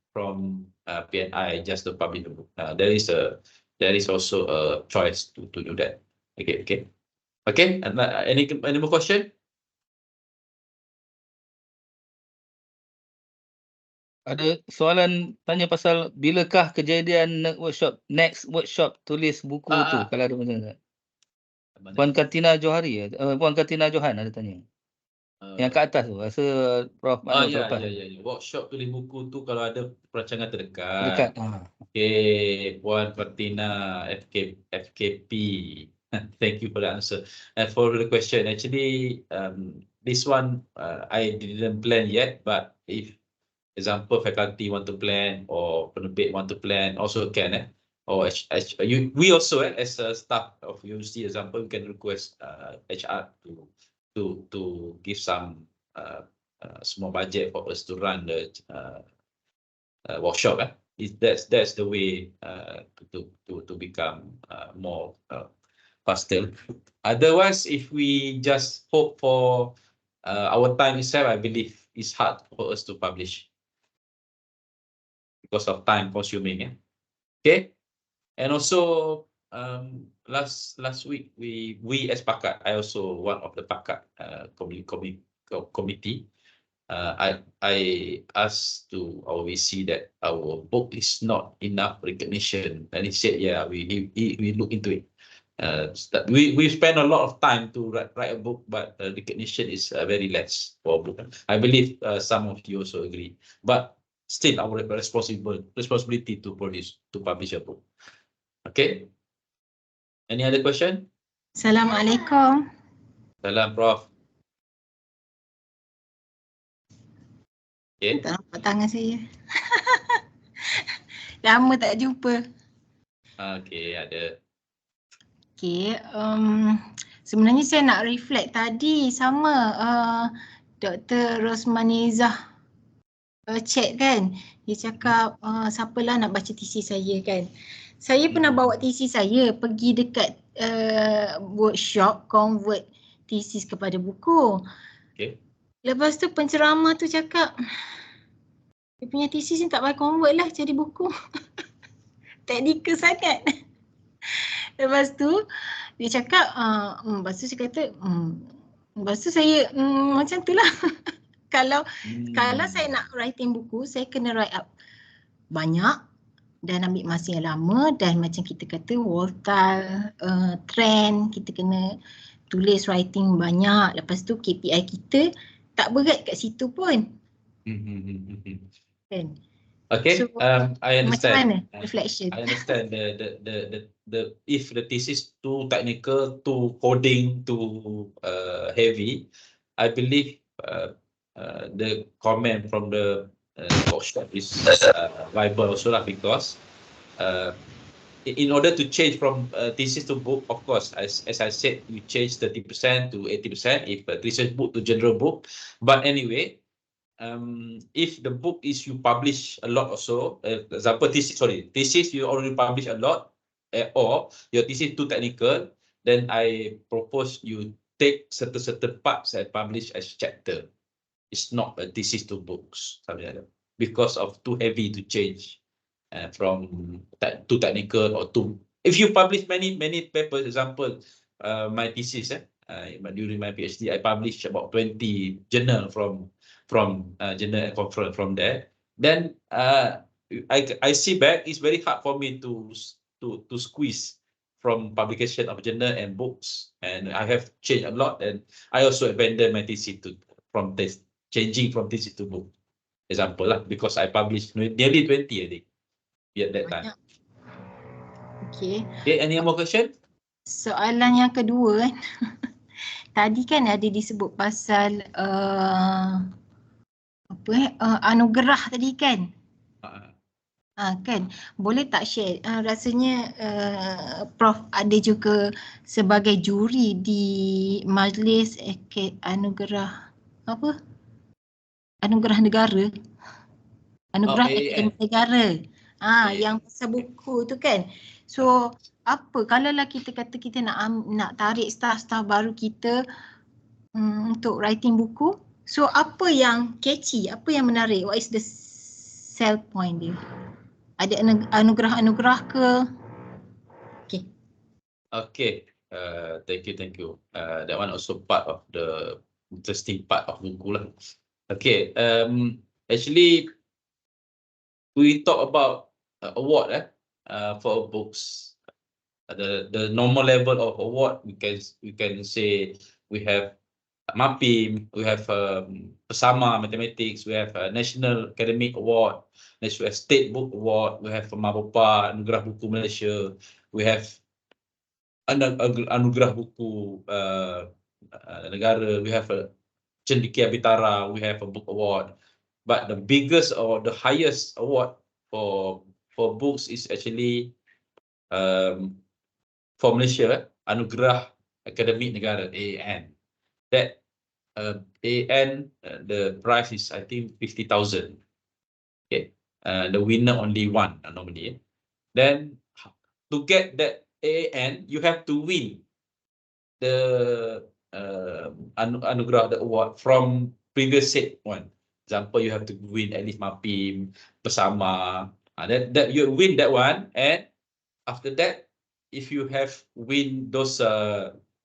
From PNI just to publish the book. There is also a choice to do that. Okay. And any more question? Ada soalan tanya pasal bilakah kejadian next workshop tulis buku tu, kalau ada macam tu. Puan Katina Johari, Puan Katina Johan ada tanya. Yang kat atas tu, rasa Prof Mak selepas. Ya. Workshop tulis buku tu kalau ada perancangan terdekat. Dekat. Okay, Puan Katina FKP. Thank you for the answer. And for the question, actually, this one I didn't plan yet, but if example faculty want to plan or penerbit want to plan, also can. Or we also as a staff of UC example, we can request HR to give some small budget for us to run the workshop. That's the way to become more faster. Otherwise, if we just hope for our time itself, I believe it's hard for us to publish because of time consuming. Okay, and also last week we as PAKAD, I also one of the PAKAD committee. I asked to our VC that our book is not enough recognition, and he said, yeah, we look into it. We spend a lot of time to write a book, but recognition is very less for a book. I believe some of you also agree, but still our responsibility to publish a book. Okay. Any other question? Assalamualaikum. Salam, Prof. Okay. Tak nampak tangan saya. Lama tak jumpa. Okay, ada. Okay, sebenarnya saya nak reflect tadi sama Dr. Rosmanizah chat kan. Dia cakap siapalah nak baca tesis saya kan. Saya pernah bawa tesis saya pergi dekat workshop convert tesis kepada buku. Okay. Lepas tu penceramah tu cakap dia punya tesis ni tak payah convert lah jadi buku. Teknikal sangat. Lepas tu dia cakap lepas tu saya kata lepas tu saya macam tu lah. Kalau saya nak writing buku, saya kena write up banyak dan ambil masa yang lama, dan macam kita kata volatile trend, kita kena tulis writing banyak. Lepas tu KPI kita tak berat kat situ pun. Kan? Okay, So, I understand. Macam mana reflection? I understand the if the thesis too technical, too coding, too heavy, I believe the comment from the workshop is viable also lah, because in order to change from thesis to book, of course, as I said, you change 30% to 80% if research book to general book. But anyway, if the book is you publish a lot also, example thesis you already publish a lot, or your thesis too technical, then I propose you take certain parts and publish as chapter. It's not a thesis to books, something like that, because of too heavy to change from too technical or too. If you publish many papers, example, my thesis during my PhD, I published about 20 journal from journal and conference from there. Then I see back, it's very hard for me to squeeze from publication of journal and books, and I have changed a lot, and I also abandoned my thesis changing from thesis to book. Example lah, because I published nearly 20 I think at that time. Okay. Any more question? Soalan yang kedua kan. Tadi kan ada disebut pasal anugerah tadi kan. Kan, boleh tak share? Rasanya Prof ada juga sebagai juri di majlis anugerah anugerah negara. Anugerah Akademi Negara. Yang pasal buku tu kan. So apa kalau lah kita kata kita nak tarik staff-staff baru kita untuk writing buku. So apa yang catchy, apa yang menarik? What is the sell point dia? Ada anugerah-anugerah ke? Okay. Thank you. That one also part of the interesting part of buku lah. Okay. Actually, we talk about award for books. The normal level of award we can say we have MAPIM, we have Bersama Mathematics, we have National Academic Award, National State Book Award, we have MABOPA, Anugerah Buku Malaysia, we have Anugerah Buku Negara, we have a Cendekia Bintara, we have a book award. But the biggest or the highest award for books is actually for Malaysia, Anugerah Akademik Negara, AAN. That AAN, the price is I think 50,000. Okay, the winner only one normally. Then to get that AAN, you have to win the anugerah, the award from previous set one. Example, you have to win at least MAPIM, Bersama. That you win that one, and after that, if you have win those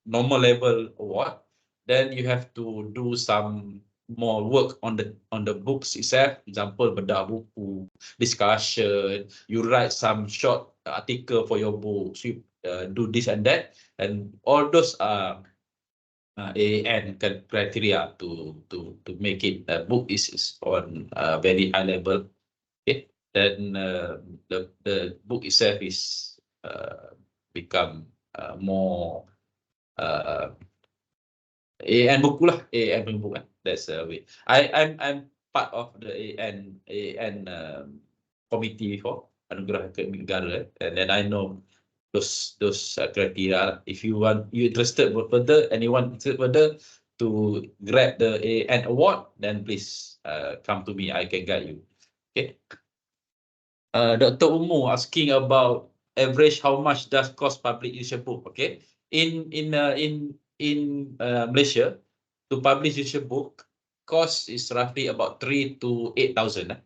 normal level award, then you have to do some more work on the books itself. Example, bedah buku, discussion. You write some short article for your books. You do this and that, and all those are AAN criteria to make it a book is on a very high level. Okay, then the book itself is become more AAN buku lah, AAN buku kan. That's the way. I'm part of the AAN committee before, Anugerah Akademik Negara, and then I know those criteria. If you interested further, anyone interested further to grab the AAN award, then please come to me. I can guide you. Okay. Dr. Umu asking about average, how much does cost publish a book? Okay. In Malaysia, to publish a book, cost is roughly about 3,000 to 8,000.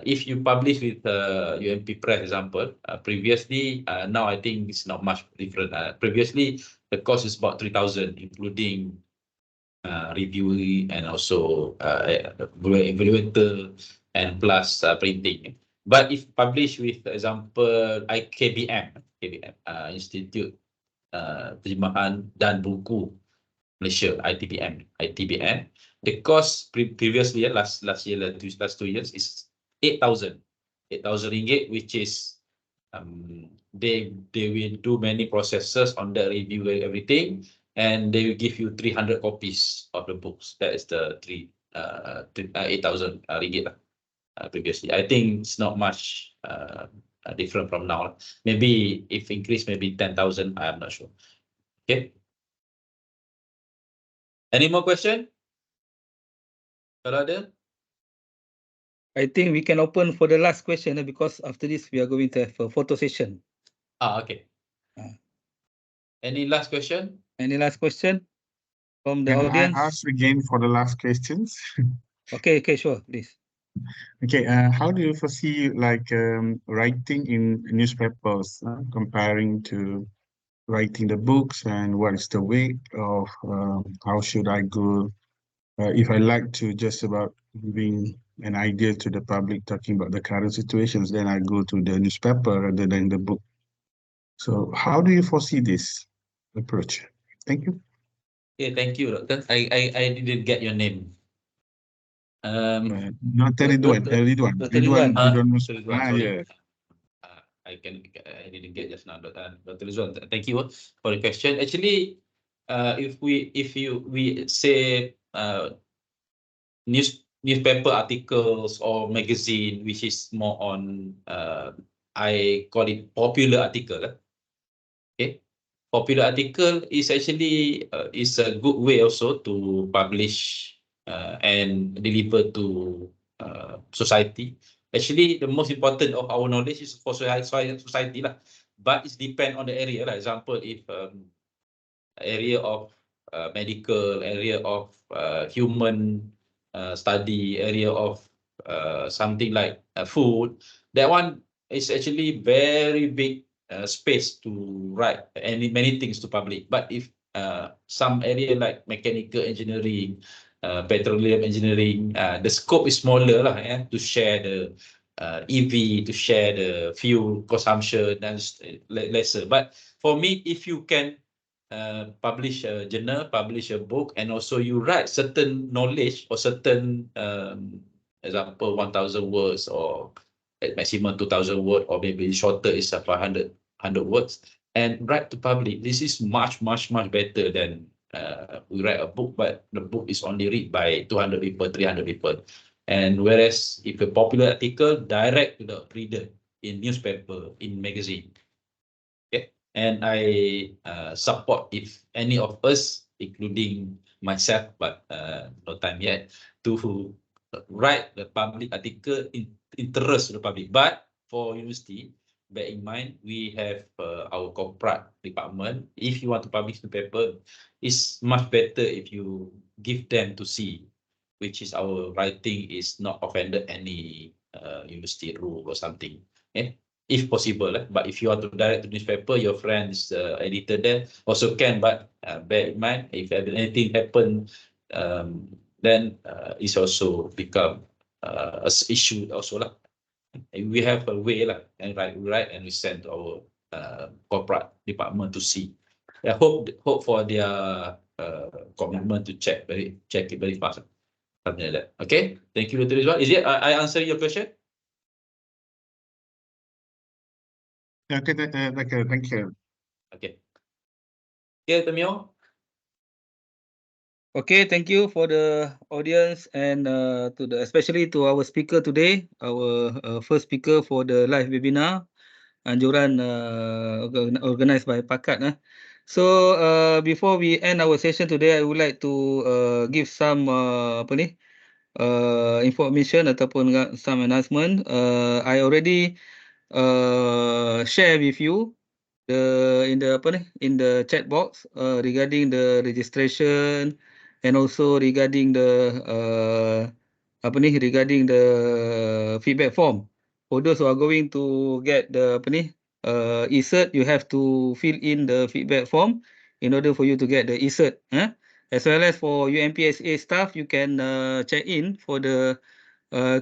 If you publish with UMP Press, example, previously, now I think it's not much different. Previously, the cost is about 3,000, including reviewing and also evaluator and plus printing. But if published with, example, IKBM, Institute Terjemahan dan Buku Malaysia, ITBM, the cost previously, last year, last 2 years, is 8,000 ringgit, which is they will do many processes on the review and everything, and they will give you 300 copies of the books. That is the 8,000 ringgit previously. I think it's not much different from now. Maybe if increase, maybe 10,000. I'm not sure. Okay. Any more question? Kalau ada? I think we can open for the last question because after this we are going to have a photo session. Okay. Any last question? Any last question from the Can audience? I ask again for the last questions? Okay, sure, please. Okay, how do you foresee writing in newspapers comparing to writing the books, and what is the way of how should I go if I like to just about giving an idea to the public talking about the current situations, then I go to the newspaper rather than the book. So how do you foresee this approach? Thank you. Okay, thank you, Doctor. I didn't get your name. Not Ridwan. Ridwan. Sorry. I didn't get just now, Dr. Ridwan. Thank you for the question. Actually, if we say newspaper articles or magazine, which is more on I call it popular article. Okay, popular article is actually is a good way also to publish and deliver to society. Actually, the most important of our knowledge is for society lah. But it depend on the area lah. Example, if area of medical, area of human study, area of something like food, that one is actually very big space to write many things to public. But if some area like mechanical engineering, petroleum engineering, the scope is smaller lah, to share the EV, to share the fuel consumption and lesser. But for me, if you can publish a journal, publish a book, and also you write certain knowledge or certain example 1,000 words or at maximum 2,000 words, or maybe shorter is 500 words, and write to public. This is much better than we write a book, but the book is only read by 200 people, 300 people. And whereas if a popular article, direct to the reader in newspaper, in magazine. Okay, and I support if any of us, including myself, but no time yet, to write the public article in interest to the public. But for university, bear in mind, we have our corporate department. If you want to publish the paper, it's much better if you give them to see, which is our writing is not offended any university rule or something. Okay? If possible, but if you want to direct to newspaper, your friends editor there also can, but bear in mind, if anything happen, then it's also become an issue also lah. We have a way lah, and we write and we send to our corporate department to see. I hope for their commitment to check it very fast, something like that. Okay, thank you, Dr. Rizwan. Is it I answer your question? Okay, thank you. Okay. Okay, Temio. Okay, thank you for the audience and especially to our speaker today, our first speaker for the live webinar anjuran organized by PAKAD. So before we end our session today, I would like to give some information ataupun some announcement. I already share with you in the chat box regarding the registration and also regarding the regarding the feedback form. For those who are going to get the e-cert, you have to fill in the feedback form in order for you to get the e-cert. As well as for UMPSA staff, you can check in for the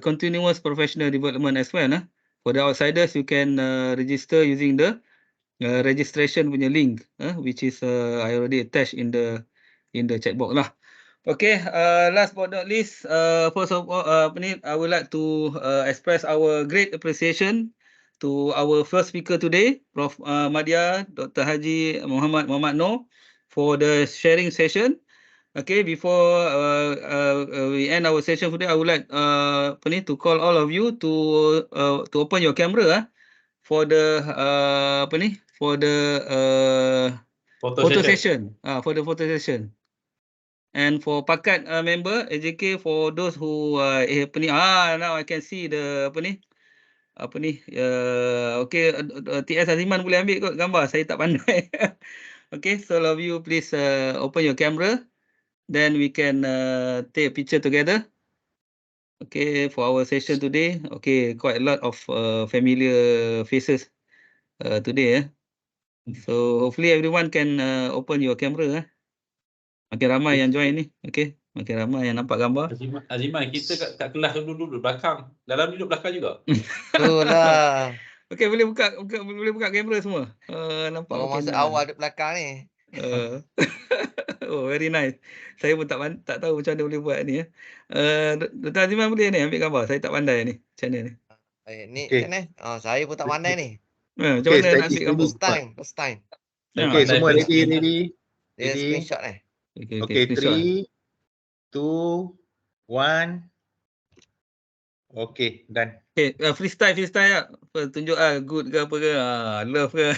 continuous professional development as well. For the outsiders, you can register using the registration punya link, which is I already attached in the chat box lah. Okay, last but not least, first of all, I would like to express our great appreciation to our first speaker today, Prof. Madya, Dr. Haji Muhamad Noor, for the sharing session. Okay, before we end our session today, I would like to call all of you to open your camera for the for the photo session. For the photo session. And for PAKAD member AJK, for those who now I can see the okay, TS Aziman boleh ambil kot gambar, saya tak pandai. Okay, so all of you please open your camera, then we can take a picture together. Okay, for our session today. Okay, quite a lot of familiar faces today. So hopefully everyone can open your camera. Makin ramai yang join ni. Okay, makin ramai yang nampak gambar. Aziman, kita kat kelas dulu belakang. Dalam duduk belakang juga. Itulah. Okay, boleh buka kamera semua. Nampak Orang makin masa awal duduk belakang ni. Oh, very nice. Saya pun tak tahu macam mana boleh buat ni. Dr. Aziman boleh ni ambil gambar. Saya tak pandai ni. Macam mana ni? Ni macam mana? Saya pun tak pandai ni. Macam mana nak ambil gambar? First time. Okay, semua ready. Dia screenshot ni. Okay, 3, 2, 1. Okay, done. Okay, freestyle lah. Tunjuk good ke apa ke. Love ke.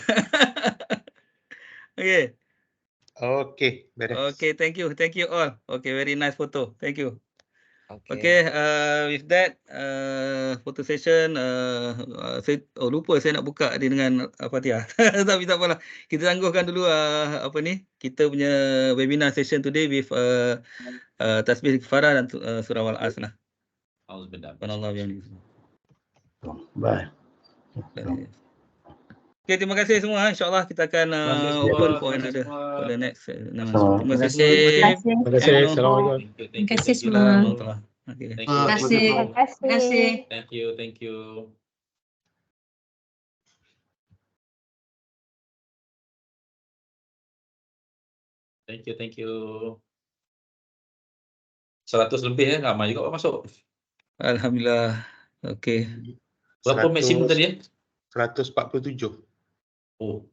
Okay. Okay, beres. Okay, thank you all. Okay, very nice photo. Thank you. Okay, with that photo session, saya lupa saya nak buka dia dengan Fatihah. Tapi tak apalah. Kita tangguhkan dulu apa ni? Kita punya webinar session today with tasbih kifarah dan surah Al-As lah. Subhanallah wa bihamdihi. Bye. Okay, terima kasih semua. InsyaAllah kita akan open for another for the next. Terima kasih. Terima kasih. Assalamualaikum. Terima kasih semua. Okay. Terima kasih. Terima kasih. Thank you, thank you. Thank you. 100 lebih ramai juga orang masuk. Alhamdulillah. Okay. Berapa maksimum tadi 147. Oh.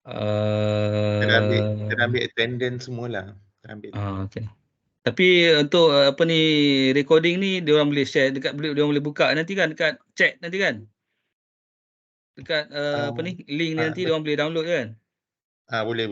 Kita ambil attendance semualah. Okay. Tapi untuk apa ni recording ni dia orang boleh share dekat dia orang boleh buka nanti kan dekat chat nanti kan. Dekat apa ni link ni nanti dia orang boleh download kan. Boleh.